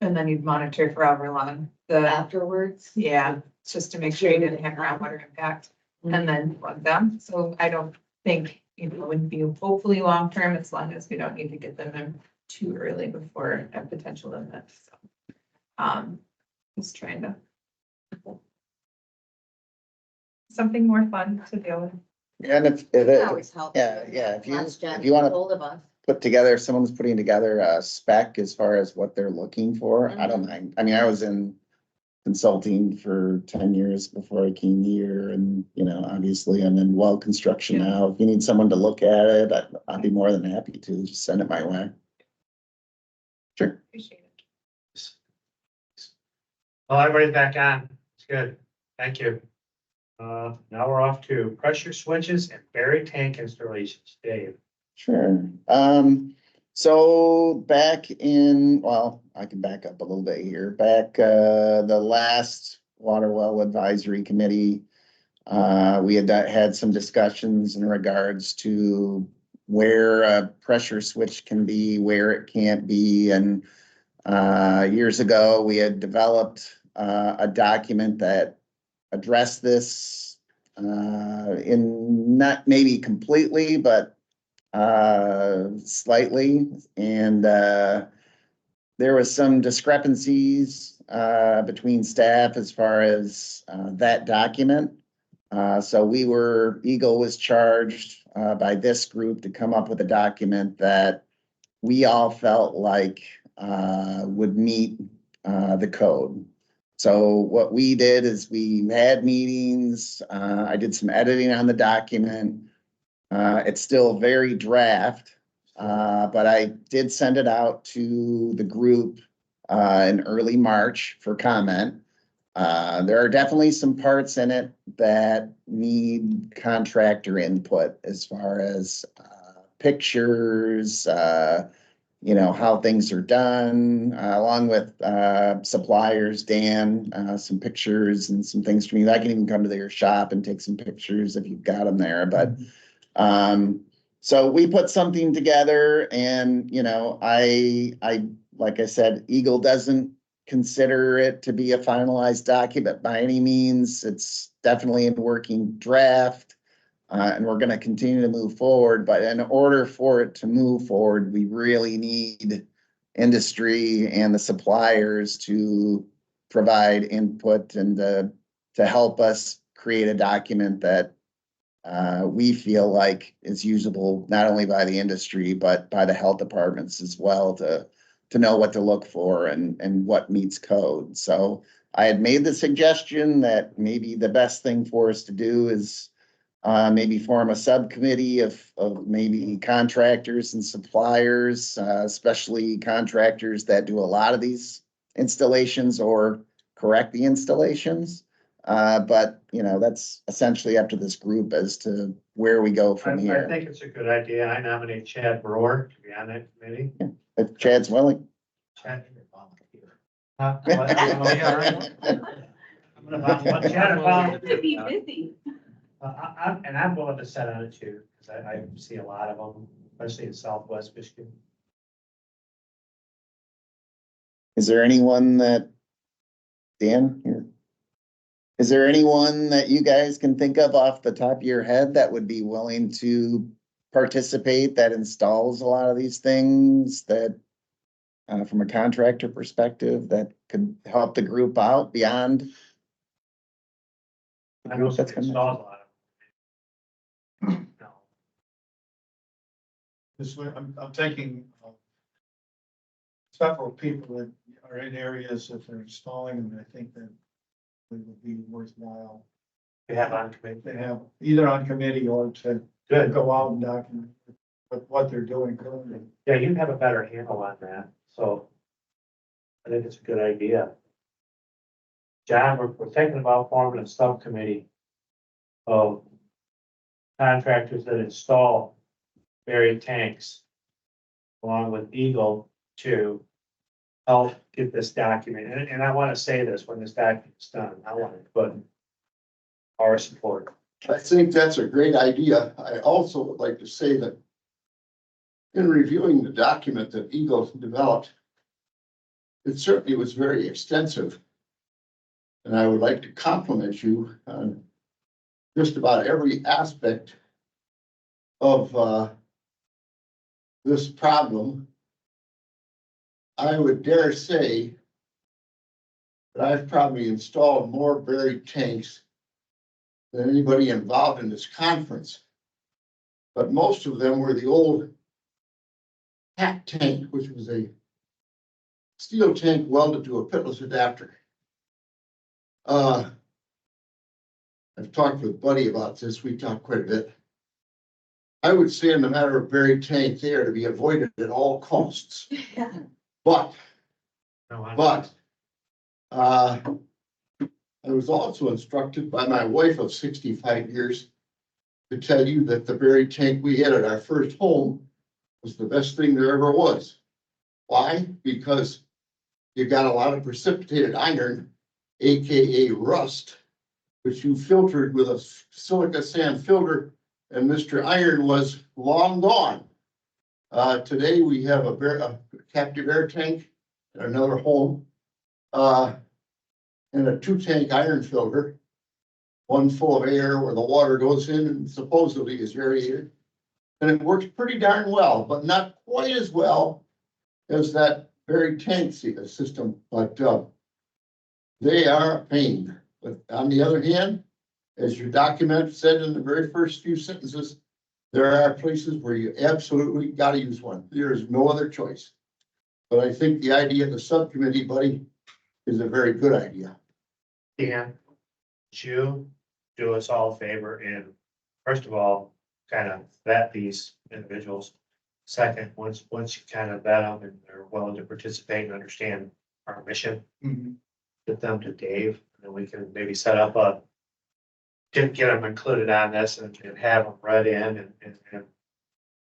And then you'd monitor for however long
Afterwards.
yeah, it's just to make sure you didn't have groundwater impact and then plug them. So I don't think, it would be hopefully long-term, as long as we don't need to get them in too early before a potential event, so. Just trying to. Something more fun to deal with.
And if
It
it,
always helps.
yeah, if
If
you wanna
Hold of us.
put together, someone's putting together a spec as far as what they're looking for, I don't mind. I mean, I was in consulting for 10 years before I came here, and, you know, obviously I'm in well construction now. If you need someone to look at it, I'd be more than happy to, just send it my way. Sure.
Appreciate it.
Well, everybody's back on. It's good. Thank you. Now we're off to pressure switches and buried tank installations. Dave.
Sure. So back in, well, I can back up a little bit here. Back, the last Water Well Advisory Committee, we had some discussions in regards to where a pressure switch can be, where it can't be. And, years ago, we had developed, a document that addressed this, in not maybe completely, but slightly, and there was some discrepancies between staff as far as that document. So EGLE was charged by this group to come up with a document that we all felt like would meet the code. So what we did is we had meetings, I did some editing on the document. It's still very draft, but I did send it out to the group in early March for comment. There are definitely some parts in it that need contractor input as far as pictures, you know, how things are done, along with suppliers, Dan, some pictures and some things for me. I can even come to their shop and take some pictures if you've got them there, but so we put something together, and, you know, like I said, EGLE doesn't consider it to be a finalized document by any means. It's definitely in working draft, and we're going to continue to move forward. But in order for it to move forward, we really need industry and the suppliers to provide input and to help us create a document that we feel like is usable not only by the industry, but by the health departments as well, to know what to look for and what meets code. So I had made the suggestion that maybe the best thing for us to do is maybe form a subcommittee of maybe contractors and suppliers, especially contractors that do a lot of these installations or correct the installations. But, you know, that's essentially up to this group as to where we go from
I
here.
think it's a good idea. I nominate Chad Brewer to be on that committee.
If Chad's willing.
Chad. What? Oh, yeah, right. I'm gonna volunteer. Chad, volunteer.
To be busy.
I'm willing to set on it too, because I see a lot of them, especially in Southwest Michigan.
Is there anyone that, Dan, here? Is there anyone that you guys can think of off the top of your head that would be willing to participate, that installs a lot of these things, that from a contractor perspective, that could help the group out beyond?
I know somebody installs a lot of them. No.
This way, I'm thinking of several people that are in areas that they're installing, and I think that it would be worthwhile.
You have on committee.
They have either on committee or to
Good.
go out and document what they're doing currently.
Yeah, you have a better handle on that, so I think it's a good idea. John, we're thinking about forming a subcommittee of contractors that install buried tanks along with EGLE to help get this document, and I want to say this, when this document's done, I want to put our support.
I think that's a great idea. I also would like to say that in reviewing the document that EGLE developed, it certainly was very extensive. And I would like to compliment you on just about every aspect of this problem. I would dare say that I've probably installed more buried tanks than anybody involved in this conference. But most of them were the old hat tank, which was a steel tank welded to a pitless adapter. I've talked with Buddy about this. We talked quite a bit. I would say in the matter of buried tank, they are to be avoided at all costs. But I was also instructed by my wife of 65 years to tell you that the buried tank we had at our first home was the best thing there ever was. Why? Because you got a lot of precipitated iron, AKA rust, which you filtered with a silica sand filter, and Mr. Iron was long gone. Today we have a captive air tank in another home, and a 2-tank iron filter, one full of air where the water goes in and supposedly is aerated. And it works pretty darn well, but not quite as well as that buried tank system, but they are a pain. But on the other hand, as your document said in the very first few sentences, there are places where you absolutely got to use one. There is no other choice. But I think the idea of the subcommittee, Buddy, is a very good idea.
Dan, you do us all a favor and first of all, kind of vet these individuals. Second, once you kind of vet them and they're willing to participate and understand our mission, get them to Dave, and then we can maybe set up get them included on this and have them read in and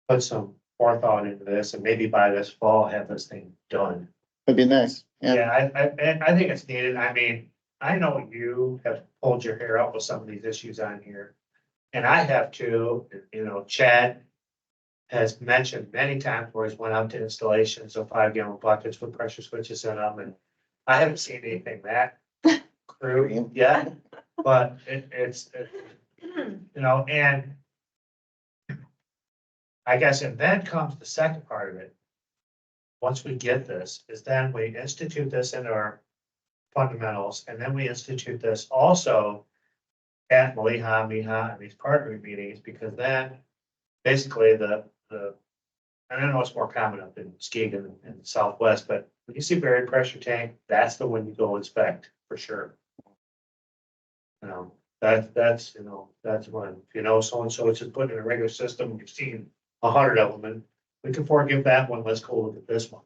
put some forethought into this, and maybe by this fall have this thing done.
That'd be nice.
Yeah, I think it's needed. I mean, I know you have pulled your hair out with some of these issues on here. And I have too, you know, Chad has mentioned many times where he's went out to installations of 5-gallon buckets with pressure switches in them, and I haven't seen anything that crude yet, but it's you know, and I guess, and then comes the second part of it. Once we get this, is then we institute this in our fundamentals, and then we institute this also at Maliha, Miha, and these partnering meetings, because then basically and I know it's more common up in Muskegon and the Southwest, but when you see buried pressure tank, that's the one you go inspect for sure. You know, that's, you know, that's when, you know, so-and-so is just put in a regular system, you've seen 100 of them, and we can forgive that one, let's go look at this one.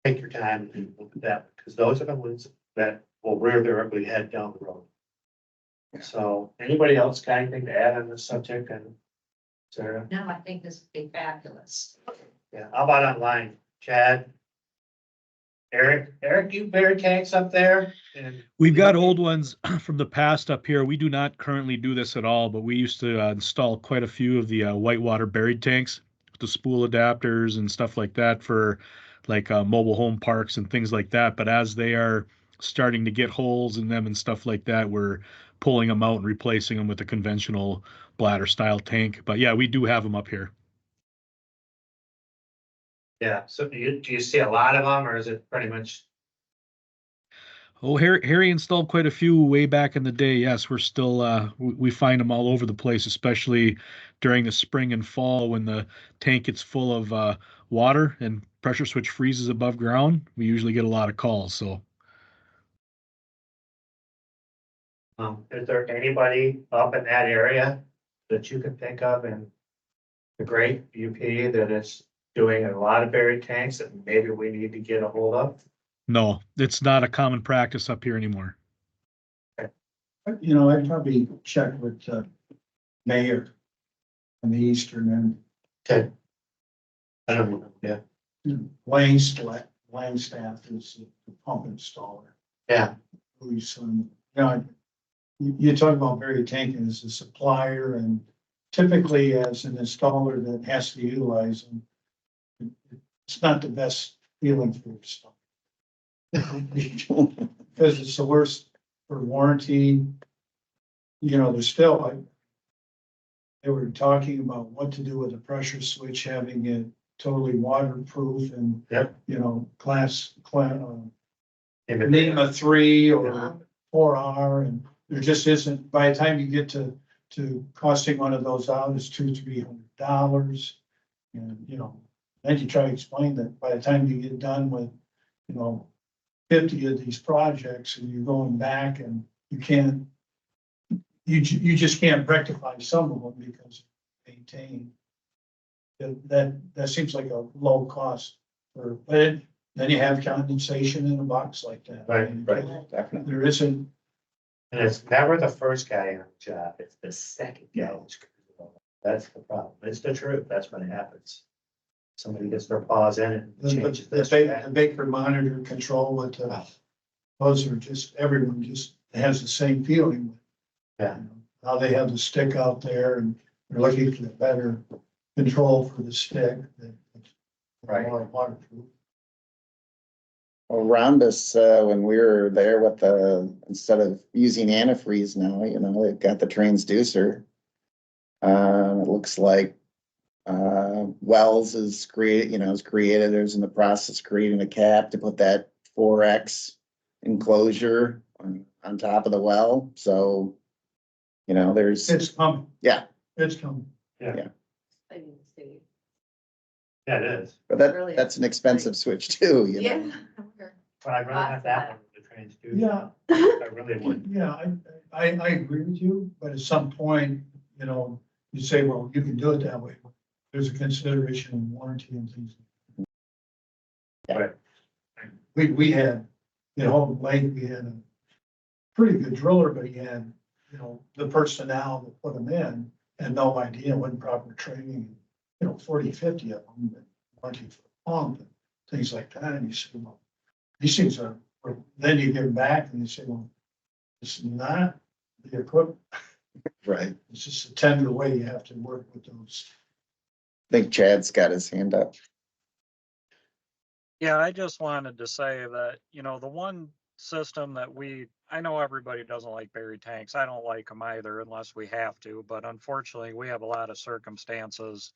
Take your time and look at that, because those are the ones that will rear their ugly head down the road. So, anybody else got anything to add on this subject? And Sarah?
No, I think this would be fabulous.
Yeah, how about online? Chad? Eric, you buried tanks up there? And
We've got old ones from the past up here. We do not currently do this at all, but we used to install quite a few of the whitewater buried tanks with the spool adapters and stuff like that for like mobile home parks and things like that. But as they are starting to get holes in them and stuff like that, we're pulling them out and replacing them with a conventional bladder style tank. But yeah, we do have them up here.
yeah, so do you see a lot of them, or is it pretty much?
Oh, Harry installed quite a few way back in the day. Yes, we're still, we find them all over the place, especially during the spring and fall when the tank gets full of water and pressure switch freezes above ground. We usually get a lot of calls, so.
Is there anybody up in that area that you can think of in the great UP that is doing a lot of buried tanks that maybe we need to get a hold of?
No, it's not a common practice up here anymore.
You know, I'd probably check with Mayor on the eastern end.
Okay. I don't know, yeah.
Langstaff is the pump installer.
Yeah,
Who's, you talk about Barry Tankin as a supplier and typically as an installer that has to utilize them. It's not the best feeling for your stuff. Because it's the worst for warranty. You know, there's still, they were talking about what to do with the pressure switch, having it totally waterproof and,
Yep.
you know, NEMA 3 or 4R, and there just isn't, by the time you get to costing one of those out, it's $200-300. And, you know, then you try to explain that by the time you get done with, you know, 50 of these projects and you're going back and you can't, you just can't rectify some of them because maintain. That seems like a low cost for, but then you have condensation in a box like that.
Right,
And
Right, definitely.
There isn't,
and it's never the first guy on the job, it's the second guy. that screws it up. That's the problem. It's the truth. That's what happens. Somebody gets their paws in it and changes this.
the Baker monitor control with those are just, everyone just has the same feeling.
Yeah.
How they have the stick out there and they're looking for the better control for the stick.
Right.
More waterproof.
Well, Rhombus, when we were there with instead of using antifreeze now, you know, they've got the transducer. It looks like Wells is created, there's in the process of creating a cap to put that 4X enclosure on top of the well. So, you know, there's,
It's coming.
yeah,
It's coming.
I didn't see.
Yeah, it is.
but
Really?
that's an expensive switch too, you know.
Yeah.
But I'd rather have that one with the transducer.
Yeah,
I really would.
yeah, I agree with you, but at some point, you know, you say, well, you can do it that way. There's a consideration of warranty and things.
Right.
We had, you know, Lake, we had a pretty good driller, but he had, you know, the personnel that put him in and no idea, wasn't proper training, you know, 40, 50 of them, that warranty for the pump and things like that. And you say, well, these things are, or then you give them back and you say, well, it's not the equipment.
Right.
It's just a tender way you have to work with those.
I think Chad's got his hand up.
Yeah, I just wanted to say that, you know, the one system that I know everybody doesn't like buried tanks. I don't like them either unless we have to, but unfortunately we have a lot of circumstances.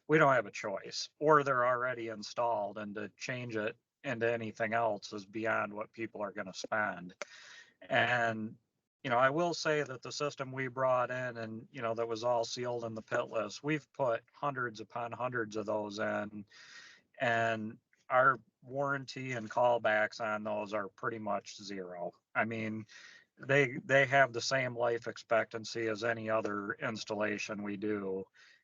We don't have a choice, or they're already installed, and to change it into anything else is beyond what people are going to spend. And, you know, I will say that the system we brought in and, you know, that was all sealed in the pitless, we've put hundreds upon hundreds of those in, and our warranty and callbacks on those are pretty much zero. I mean, they have the same life expectancy as any other installation we do,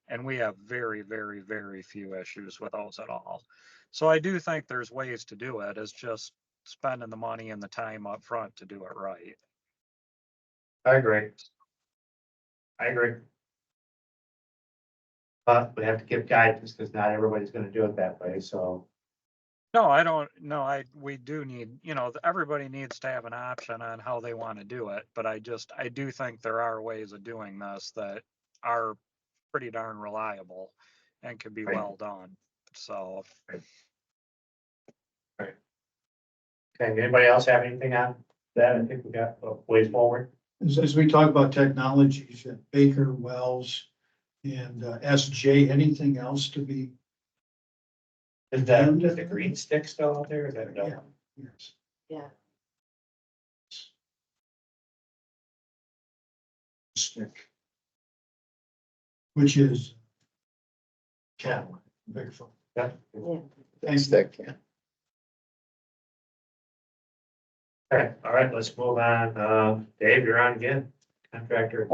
and we have very, very, very few issues with those at all. So I do think there's ways to do it. It's just spending the money and the time up front to do it right.
I agree. But we have to give guidance because not everybody's gonna do it that way, so.
No, I don't, no, we do need, you know, everybody needs to have an option on how they want to do it, but I do think there are ways of doing this that are pretty darn reliable and can be
Right.
well done, so.
Okay, anybody else have anything on that? I think we got ways forward.
As we talk about technologies at Baker, Wells, and SJ, anything else to be?
Is the green stick still out there? Is that?
Yeah, yes.
Yeah.
Stick. Which is Cadillac, Bigfoot.
Yeah.
Thanks, Dick. Yeah.
Okay, all right, let's move on. Dave, you're on again. Contractor.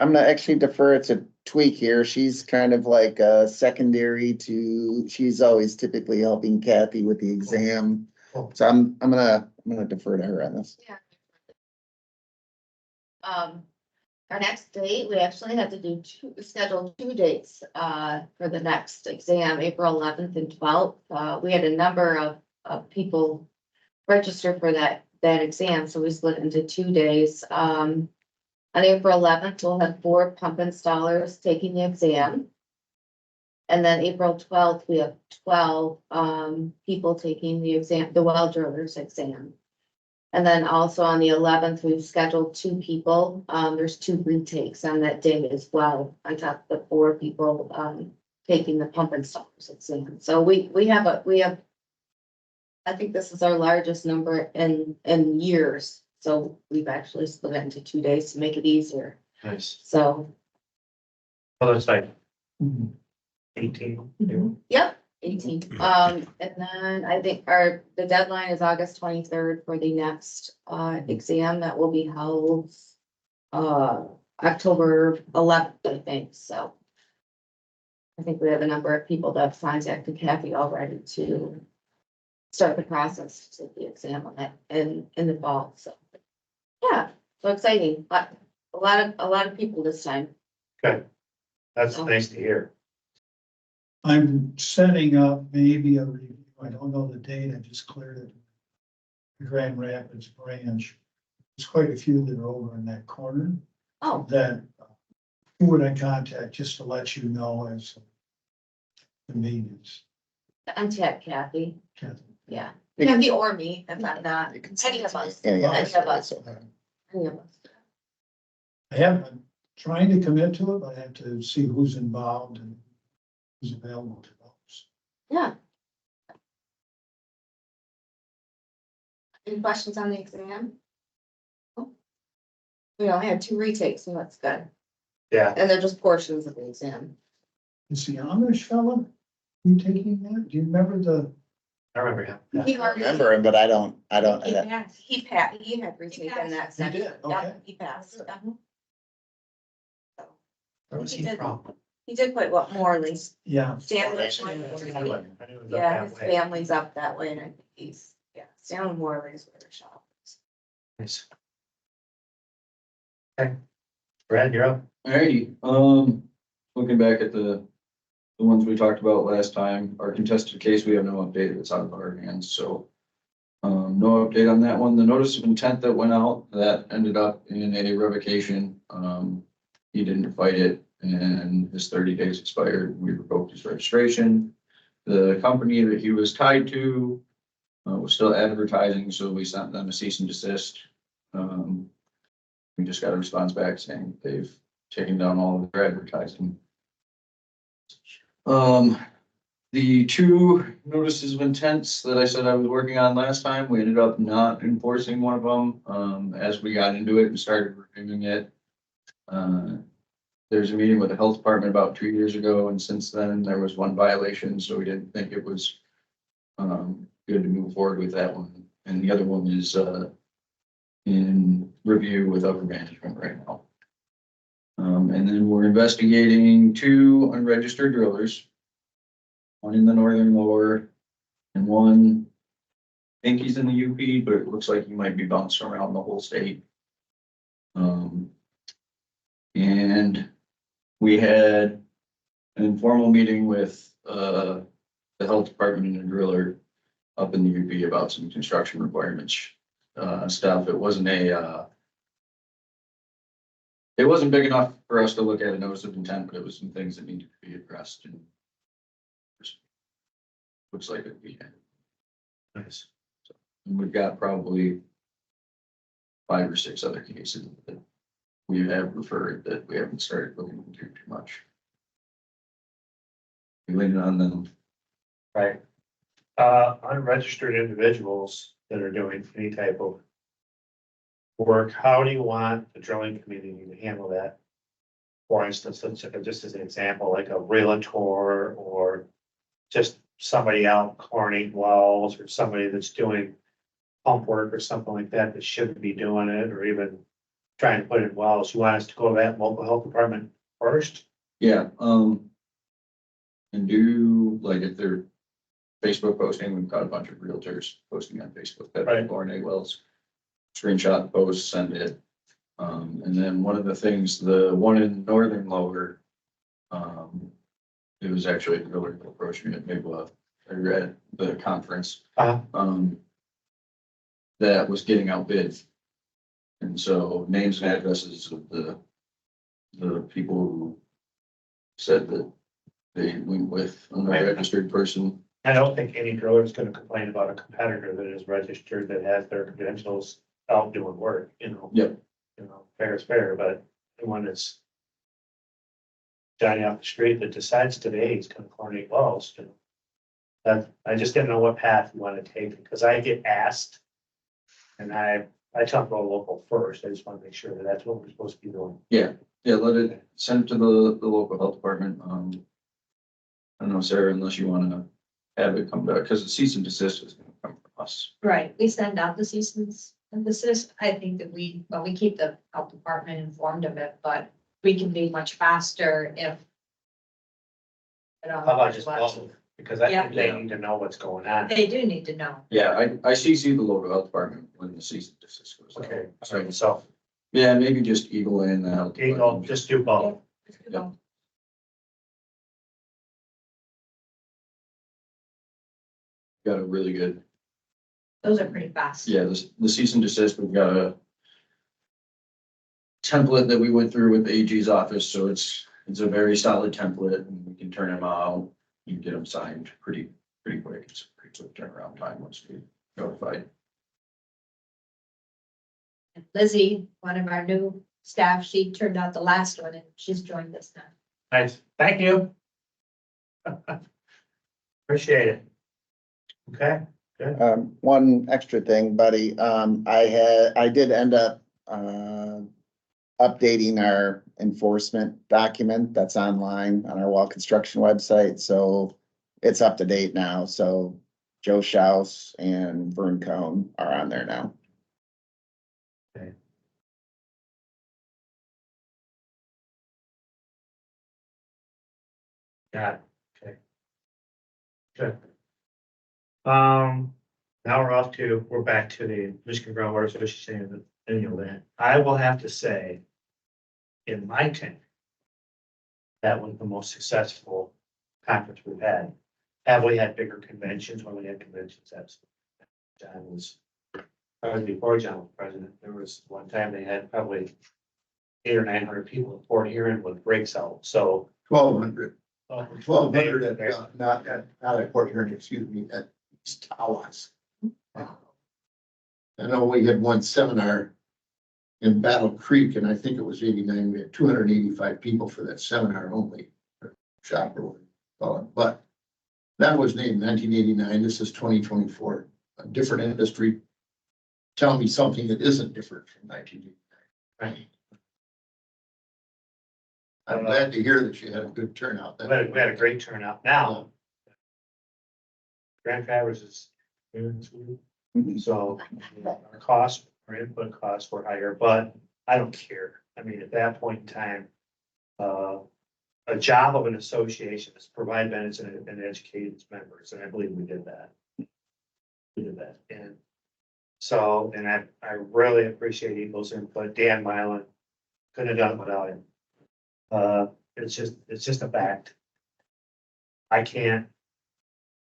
I'm gonna actually defer it to Tweak here. She's kind of like secondary to, she's always typically helping Kathy with the exam. So I'm gonna defer to her on this.
Yeah. our next date, we actually had to do schedule 2 dates, for the next exam, April 11th and 12th. We had a number of people register for that exam, so we split into 2 days. On April 11th, we'll have 4 pump installers taking the exam. And then April 12th, we have 12, people taking the exam, the well drillers exam. And then also on the 11th, we've scheduled 2 people. There's 2 retakes on that day as well. On top of the 4 people, taking the pump installers exam. So we have, I think this is our largest number in years. So we've actually split it into 2 days to make it easier.
Nice.
So,
Well, it's like 18.
yep, 18. And then I think the deadline is August 23rd for the next exam that will be held October 11th, I think. So I think we have a number of people that have contacted Kathy already to start the process to take the exam on that in the fall. So yeah, so exciting. But a lot of people this time.
Good. That's
So-
nice to hear.
I'm setting up maybe a review. I don't know the date. I just cleared it. The Grand Rapids branch. There's quite a few that are over in that corner
Oh,
that who would I contact just to let you know as convenience.
contact Kathy.
Kathy.
Yeah, Kathy or me, if I'm not,
You can send
any
it
of
to me.
us,
Any of
any
us.
of us, any of us.
I haven't trying to commit to it, but I have to see who's involved and who's available to those.
Yeah. Any questions on the exam? We only had 2 retakes, so that's good.
Yeah.
And they're just portions of the exam.
Is the Amish fella, you taking that? Do you remember the?
I remember him.
He
I remember him, but I don't,
He had retake in that
He
section.
did,
Yeah,
okay.
he passed. So,
Where was
He
he
did.
from?
he did quite well, more at least.
Yeah.
Stanley.
I knew it was up
Yeah,
that
his
way.
family's up that way and I think he's, yeah, Stanley Morley is where their shop is.
Nice. Okay. Brad, you're up.
Alrighty, looking back at the ones we talked about last time, our contested case, we have no update, it's out of our hands, so. No update on that one. The notice of intent that went out, that ended up in a revocation. He didn't fight it and his 30 days expired. We revoked his registration. The company that he was tied to was still advertising, so we sent them a cease and desist. We just got a response back saying they've taken down all of their advertising. The 2 notices of intents that I said I was working on last time, we ended up not enforcing one of them. As we got into it and started reviewing it. There's a meeting with the health department about 2 years ago, and since then there was 1 violation, so we didn't think it was good to move forward with that one. And the other one is in review with upper management right now. And then we're investigating 2 unregistered drillers. One in the northern lower and one, I think he's in the UP, but it looks like he might be bouncing around the whole state. And we had an informal meeting with the health department and the driller up in the UP about some construction requirements stuff. It wasn't big enough for us to look at a notice of intent, but it was some things that needed to be addressed and looks like it'd be.
Nice.
And we've got probably 5 or 6 other cases that we have referred that we haven't started looking into too much. We lean on them.
Right. Unregistered individuals that are doing any type of work, how do you want the drilling community to handle that? For instance, just as an example, like a realtor or just somebody out chlorinating wells or somebody that's doing pump work or something like that that shouldn't be doing it, or even trying to put in wells. You want us to go to that local health department first?
Yeah, and do, like, if they're Facebook posting, we've got a bunch of realtors posting on Facebook that
Right.
chlorinate wells. Screenshot post, send it. And then one of the things, the one in northern lower, it was actually a driller who approached me at Midwest, or at the conference. That was getting outbid. And so names and addresses of the people who said that they went with a registered person.
I don't think any driller is gonna complain about a competitor that is registered, that has their credentials out doing work, you know?
Yep.
You know, fair is fair, but the one that's Johnny off the street that decides today he's gonna chlorinate wells, you know? That, I just didn't know what path you wanna take, because I get asked. And I talk about local first, I just wanna make sure that that's what we're supposed to be doing.
Yeah, let it send it to the local health department. I don't know, Sarah, unless you wanna have it come back, because the cease and desist is gonna come from us.
Right, we send out the ceases and desist. I think that we keep the health department informed of it, but we can be much faster if.
How about just both? Because I think they need to know what's going on.
They do need to know.
Yeah, I CC the local health department when the cease and desist goes out.
Okay, so
Yeah, maybe just EGLE in the health
EGLE,
department.
just do both.
Yep. Got a really good,
Those are pretty fast.
yeah, the cease and desist, we've got a template that we went through with the AG's office, so it's a very solid template, and we can turn them out. You can get them signed pretty quick. It's a pretty quick turnaround time once we notified.
And Lizzie, one of our new staff, she turned out the last one and she's joined us now.
Nice, thank you. Appreciate it. Okay, good.
One extra thing, buddy. I did end up, updating our enforcement document that's online on our wall construction website, so it's up to date now, so Joe Schaus and Vern Cohn are on there now.
Okay. Got it, okay. Good. Now we're back to the Michigan Groundwater Association annual event. I will have to say, in my tenure, that was the most successful conference we've had. Have we had bigger conventions when we had conventions? Absolutely. John was, probably before John was president, there was one time they had probably 800 or 900 people in Fort Huron with breaks out, so.
1,200. 1,200 at, not at Port Huron, excuse me, at East Tawas. I know we had one seminar in Battle Creek, and I think it was 89, we had 285 people for that seminar only. Shop or what you call it, but that was named 1989, this is 2024, a different industry. Tell me something that isn't different from 1989.
Right.
I'm glad to hear that you had a good turnout.
We had a great turnout. Now, Grand Traverse is here this week, so our costs, our input costs were higher, but I don't care. I mean, at that point in time, a job of an association is to provide benefits and educate its members, and I believe we did that. We did that, and so, and I really appreciate EGLE's input. Dan Mylan couldn't have done it without him. It's just a fact.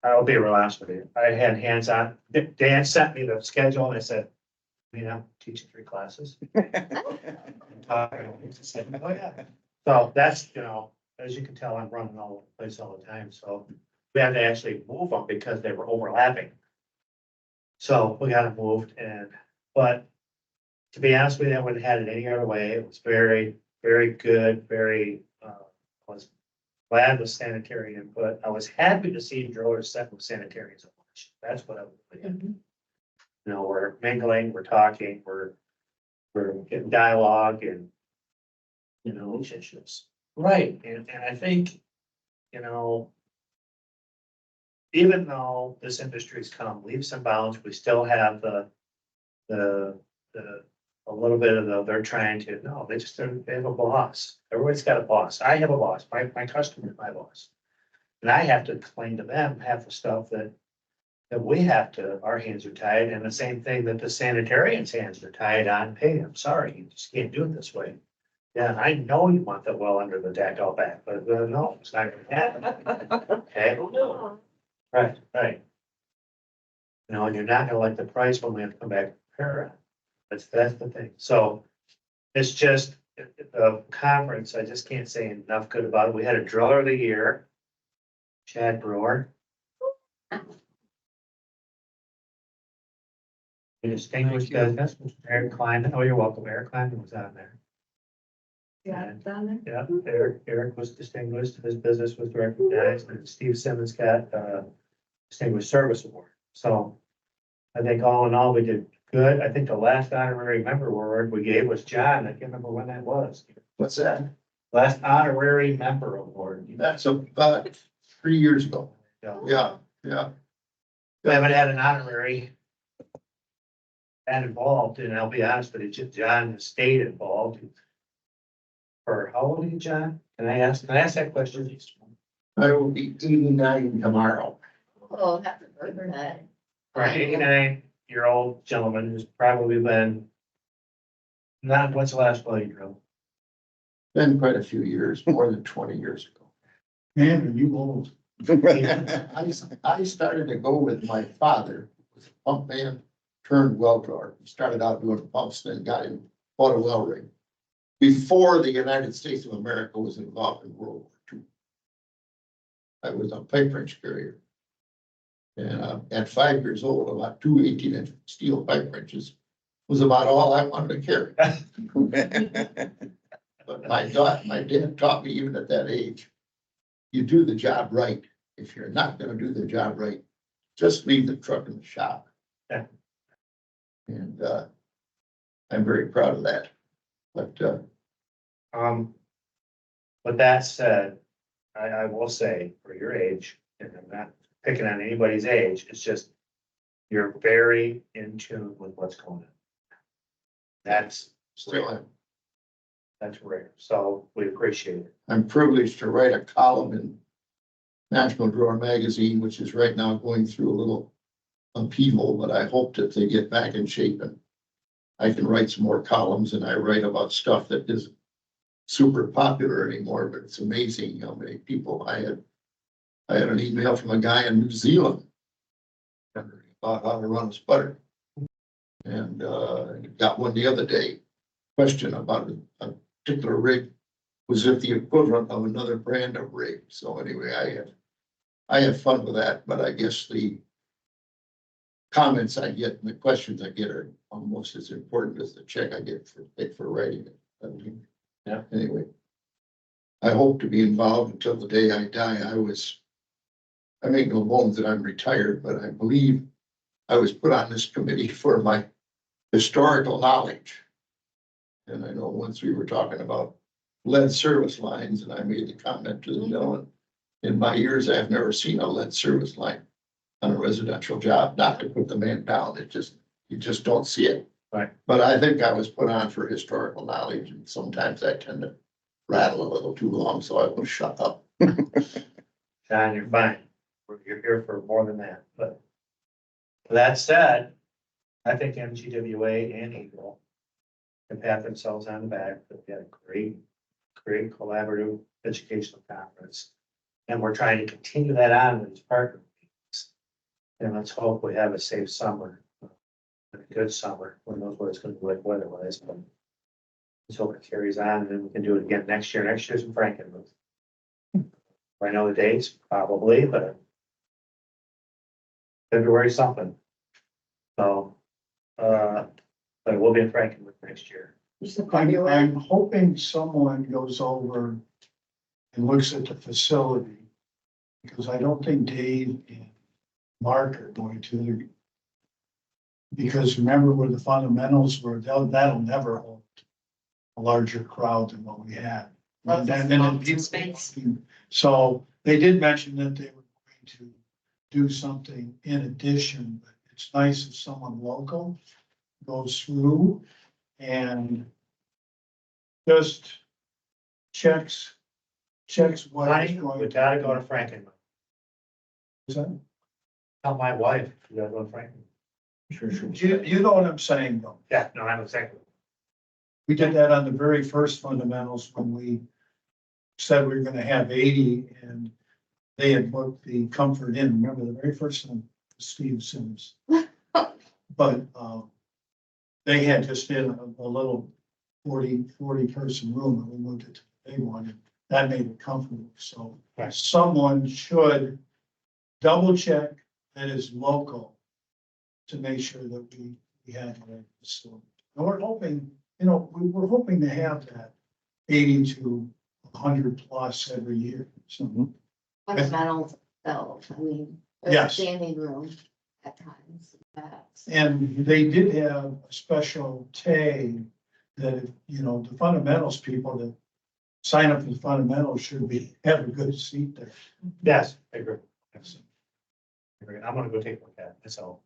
I'll be real honest with you. I had hands on. Dan sent me the schedule and I said, I'm teaching 3 classes. Oh, yeah. So that's, as you can tell, I'm running all over the place all the time. So we had to actually move them because they were overlapping. So we got them moved but to be honest with you, I wouldn't have had it any other way. It was very, very good, I was glad with sanitary input. I was happy to see drillers set with sanitarians. That's what I was really we're mingling, we're talking, we're getting dialogue and, relationships. Right, and I think, even though this industry's come leaps and bounds, we still have a little bit of they're trying to, no, they have a boss. Everybody's got a boss. I have a boss. My customer is my boss. And I have to explain to them half the stuff that that we have to, our hands are tied, and the same thing that the sanitarians' hands are tied on, hey, I'm sorry, you just can't do it this way. Yeah, I know you want the well under the deck out back, but no, it's not gonna happen. Okay, right, right. You know, and you're not gonna like the price when we have to come back and compare it. That's the thing, so it's just, the conference, I just can't say enough good about it. We had a driller of the year, Chad Brewer. We distinguished business, Eric Kleinman. Oh, you're welcome. Eric Kleinman was on there.
Yeah, done
Yeah, Eric was distinguished. His business was recognized, and Steve Simmons got Distinguished Service Award. So I think all in all, we did good. I think the last honorary member award we gave was John. I can't remember when that was.
What's that?
Last honorary member award.
That's about 3 years ago.
Yeah.
Yeah.
We haven't had an honorary and involved, and I'll be honest with you, John has stayed involved. For how old are you, John? Can I ask that question?
I will be 89 tomorrow.
Oh, happy birthday.
For an 89-year-old gentleman who's probably been, not, what's the last play you drove?
Been quite a few years, more than 20 years ago.
Man, are you old?
I started to go with my father, who was a pump man, turned well drawer. He started out doing pumps, then got in, bought a well rig. Before the United States of America was involved in World War II. I was a pipe wrench carrier. And at 5 years old, about 2 18-inch steel pipe wrenches was about all I wanted to carry. But my dad taught me even at that age, you do the job right. If you're not gonna do the job right, just leave the truck in the shop.
Yeah.
And I'm very proud of that. But
With that said, I will say, for your age, and I'm not picking on anybody's age, it's just, you're very in tune with what's going on. That's
still,
That's rare, so we appreciate it.
I'm privileged to write a column in National Drawer Magazine, which is right now going through a little upheaval, but I hope that they get back in shape and I can write some more columns, and I write about stuff that isn't super popular anymore, but it's amazing how many people I had an email from a guy in New Zealand about how to run a sputter. And got one the other day, question about a particular rig. Was it the equivalent of another brand of rig? So anyway, I have fun with that, but I guess the comments I get and the questions I get are almost as important as the check I get for writing it. I mean,
yeah.
Anyway, I hope to be involved until the day I die. I make no bones that I'm retired, but I believe I was put on this committee for my historical knowledge. And I know once we were talking about lead service lines, and I made the comment to the gentleman, in my years, I've never seen a lead service line on a residential job, not to put the man down. You just don't see it.
Right.
But I think I was put on for historical knowledge, and sometimes I tend to rattle a little too long, so I will shut up.
John, you're fine. You're here for more than that, but with that said, I think MGWA and EGLE can pat themselves on the back. They've got a great collaborative educational conference. And we're trying to continue that on with these partner meetings. And let's hope we have a safe summer, a good summer. Who knows what it's gonna be like weather-wise, but let's hope it carries on, and then we can do it again next year. Next year's in Frankenmuth. I know the dates, probably, but February something. So, but it will be in Frankenmuth next year.
I'm hoping someone goes over and looks at the facility, because I don't think Dave and Mark are going to. Because remember where the fundamentals were, that'll never hold a larger crowd than what we had. And then so they did mention that they were going to do something in addition, but it's nice if someone local goes through and just checks what is
Honey,
going.
we gotta go to Frankenmuth.
Is that?
Tell my wife, you gotta go to Franklin.
Sure, sure.
You know what I'm saying, though.
Yeah, no, I'm exactly.
We did that on the very first fundamentals when we said we were gonna have 80 and they had booked the Comfort Inn. Remember the very first one, Steve Sims. But, they had just in a little 40 person room and we moved it to the big one. And that made it comfortable. So
Right.
someone should double check that is local to make sure that we have the right facility. And we're hoping, we're hoping to have that 80 to 100 plus every year. So,
Fundamentals, though, I mean, there's a
Yes.
standing room at times.
and they did have a special tag that, the fundamentals people that sign up for the fundamentals should have a good seat there.
Yes, I agree. Yes. I agree. I'm gonna go take a look at it, so,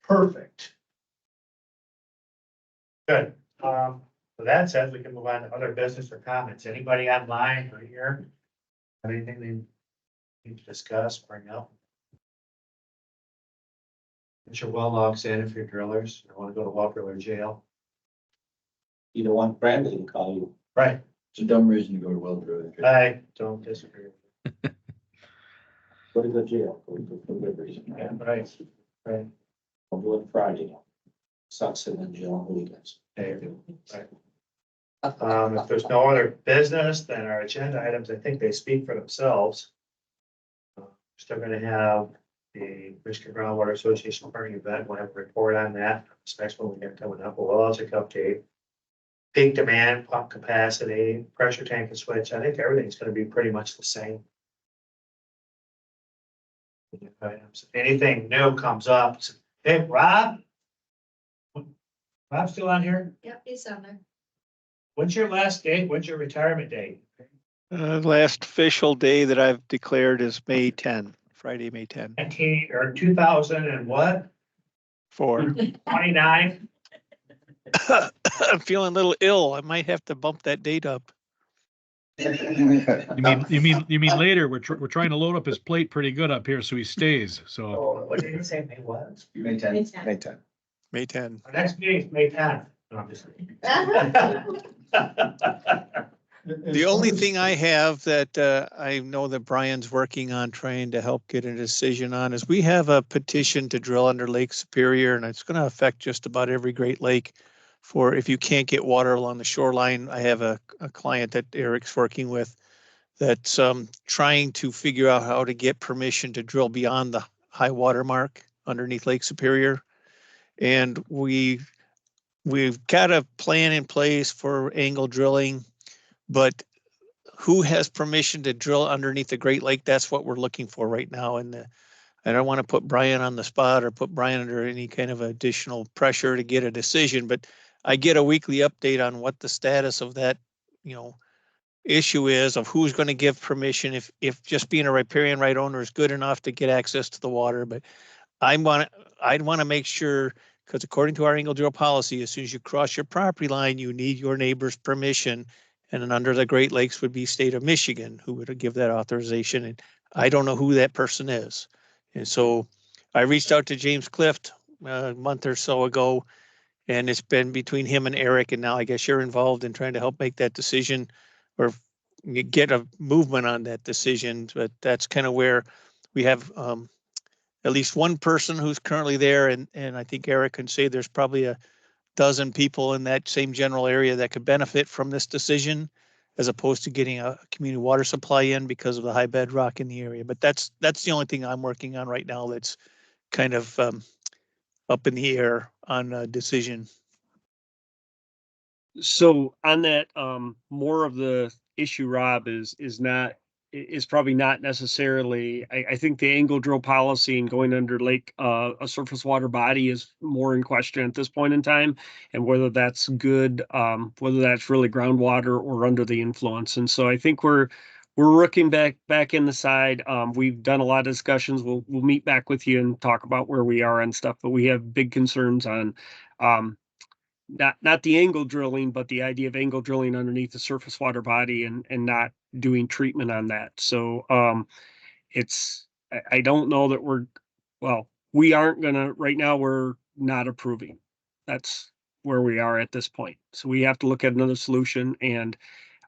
Perfect.
good. With that said, we can move on to other business or comments. Anybody online or here? Have anything they need to discuss, bring up? Get your well logs in if you're drillers, you wanna go to well driller jail.
You don't want Bradley to call you.
Right,
It's a dumb reason to go to well driller.
I don't disagree.
Go to the jail. Go to the Liberty.
Yeah, right, right.
I'll do it Friday. Sucks in the jail on the weekends.
There you go. Right. If there's no other business, then our agenda items, I think they speak for themselves. Still gonna have the Michigan Groundwater Association party event, we'll have a report on that, this next one we got coming up, a well object update. Peak demand, pump capacity, pressure tank and switch, I think everything's gonna be pretty much the same. Items. Anything new comes up, hey, Rob? Rob's still on here?
Yep, he's on there.
When's your last date? When's your retirement date?
Last official day that I've declared is May 10, Friday, May 10.
2000 and what? 29?
I'm feeling a little ill. I might have to bump that date up.
You mean later? We're trying to load up his plate pretty good up here so he stays. So
Oh, what did you say? May what?
May 10th.
May 10.
May 10.
Our next meeting is May 10th. No, I'm just kidding.
The only thing I have that I know that Brian's working on trying to help get a decision on is we have a petition to drill under Lake Superior, and it's going to affect just about every Great Lake for if you can't get water along the shoreline. I have a client that Eric's working with that's trying to figure out how to get permission to drill beyond the high water mark underneath Lake Superior. And we've got a plan in place for angle drilling. But who has permission to drill underneath the Great Lake? That's what we're looking for right now. And I don't want to put Brian on the spot or put Brian under any kind of additional pressure to get a decision, but I get a weekly update on what the status of that, issue is of who's going to give permission if just being a riparian right owner is good enough to get access to the water. But I'd want to make sure, because according to our angle drill policy, as soon as you cross your property line, you need your neighbor's permission. And then under the Great Lakes would be state of Michigan who would give that authorization. And I don't know who that person is. And so I reached out to James Clift a month or so ago, and it's been between him and Eric. And now I guess you're involved in trying to help make that decision or get a movement on that decision. But that's kind of where we have at least one person who's currently there. And I think Eric can say there's probably a dozen people in that same general area that could benefit from this decision, as opposed to getting a community water supply in because of the high bedrock in the area. But that's the only thing I'm working on right now that's kind of up in the air on a decision.
So on that, more of the issue, Rob, is probably not necessarily, I think the angle drill policy and going under lake, a surface water body is more in question at this point in time, and whether that's good, whether that's really groundwater or under the influence. And so I think we're looking back in the side. We've done a lot of discussions. We'll meet back with you and talk about where we are and stuff, but we have big concerns on, not the angle drilling, but the idea of angle drilling underneath the surface water body and not doing treatment on that. So I don't know that we're well, we aren't gonna, right now, we're not approving. That's where we are at this point. So we have to look at another solution and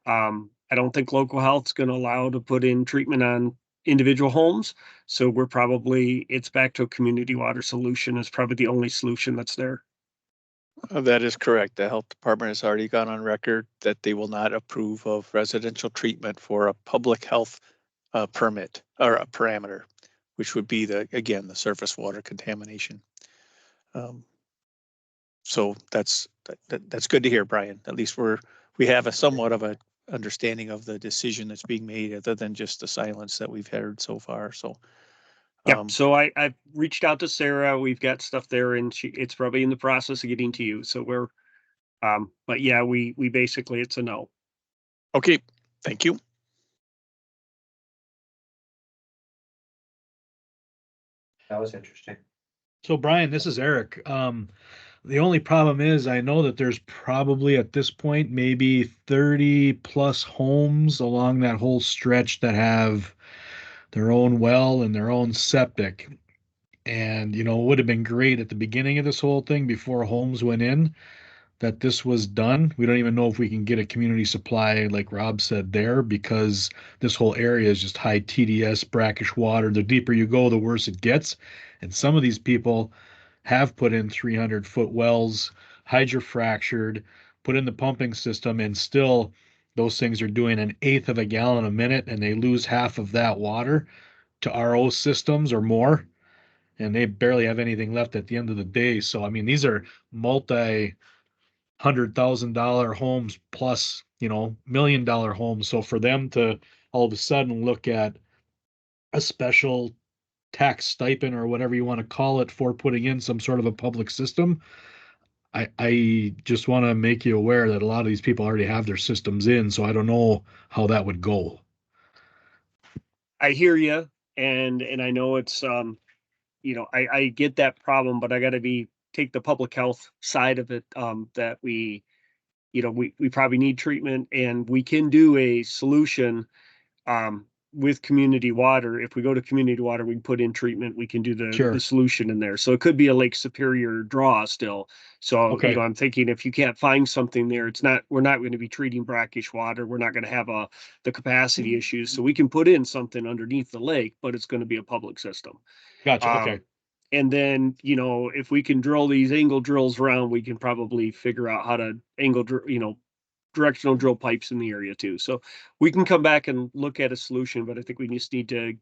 I don't think local health's gonna allow to put in treatment on individual homes. So we're probably, it's back to a community water solution is probably the only solution that's there.
That is correct. The health department has already gone on record that they will not approve of residential treatment for a public health permit or a parameter, which would be again, the surface water contamination. So that's good to hear, Brian. At least we have a somewhat of a understanding of the decision that's being made other than just the silence that we've heard so far. So
Yep. So I've reached out to Sarah. We've got stuff there and it's probably in the process of getting to you. So we're, but yeah, we basically, it's a no.
okay, thank you.
That was interesting.
So Brian, this is Eric. The only problem is I know that there's probably at this point maybe 30 plus homes along that whole stretch that have their own well and their own septic. And, it would have been great at the beginning of this whole thing before homes went in that this was done. We don't even know if we can get a community supply, like Rob said there, because this whole area is just high TDS, brackish water. The deeper you go, the worse it gets. And some of these people have put in 300-foot wells, hydrofractured, put in the pumping system, and still those things are doing 1/8 of a gallon a minute, and they lose half of that water to RO systems or more. And they barely have anything left at the end of the day. So, I mean, these are $100,000 homes plus, $1 million homes. So for them to all of a sudden look at a special tax stipend or whatever you want to call it for putting in some sort of a public system, I just want to make you aware that a lot of these people already have their systems in. So I don't know how that would go.
I hear you. And I know it's, I get that problem, but I gotta take the public health side of it, that we probably need treatment and we can do a solution, with community water. If we go to community water, we can put in treatment, we can do
Sure.
the solution in there. So it could be a Lake Superior draw still. So,
Okay.
I'm thinking if you can't find something there, we're not going to be treating brackish water. We're not going to have the capacity issues. So we can put in something underneath the lake, but it's going to be a public system.
Gotcha. Okay.
And then, if we can drill these angle drills around, we can probably figure out how to directional drill pipes in the area too. So we can come back and look at a solution, but I think we just need to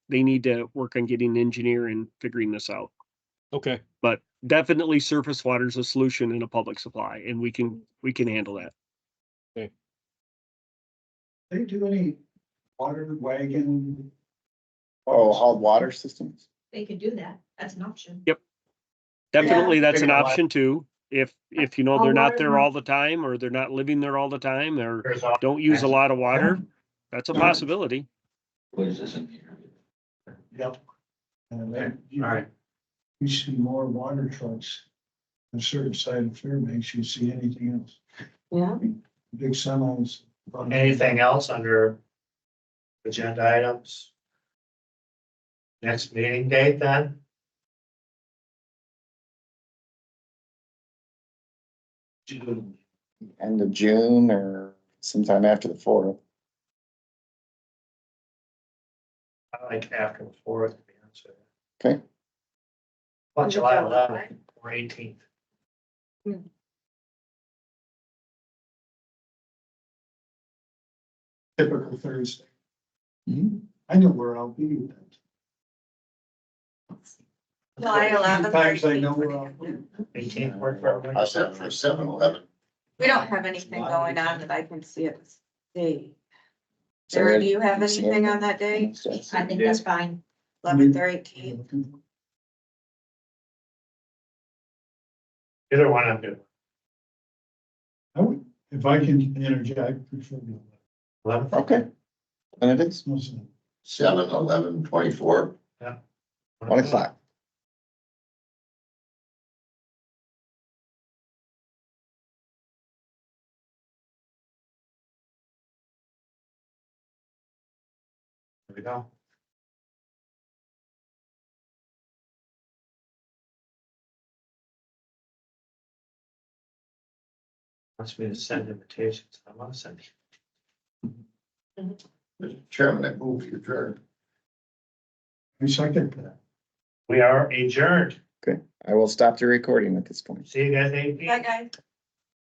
they need to work on getting an engineer and figuring this out.
Okay.
But definitely surface water is a solution in a public supply and we can handle that.
Okay.
They do any water wagon?
Oh, hauled water systems?
They could do that. That's an option.
Yep. Definitely,
Yeah.
that's an
Figure out-
option too. If
All
they're not
water
there
not-
all the time or they're not living there all the time or
There's all-
don't use a lot of water, that's a possibility.
What is this in here?
Yep. And then
All right.
you see more water trucks on a certain side of Fairbanks, you see anything else.
Yeah.
Big semis.
Anything else under agenda items? Next meeting date then?
End of June or sometime after the 4th.
I like after the 4th, to be honest with you.
Okay.
Well, July 11th or 18th.
Typical Thursday. I know where I'll be then.
July 11th.
Sometimes I know where I'll be.
18th work for everybody?
I said for 7-Eleven.
We don't have anything going on that I can see at this date.
Sarah,
Sarah, do you have
you see
anything
anything?
on that day?
I think that's fine.
11th or 18th?
Either one I'm good.
I would, if I can interject, I prefer the
11th?
Okay. And it is
7-11-24.
1 o'clock.
There we go. Wants me to send invitations. I want to send.
Mr. Chairman, I move to adjourn.
I second that.
We are adjourned.
I will stop the recording at this point.
See you guys, 8 p.m.
Bye, guys.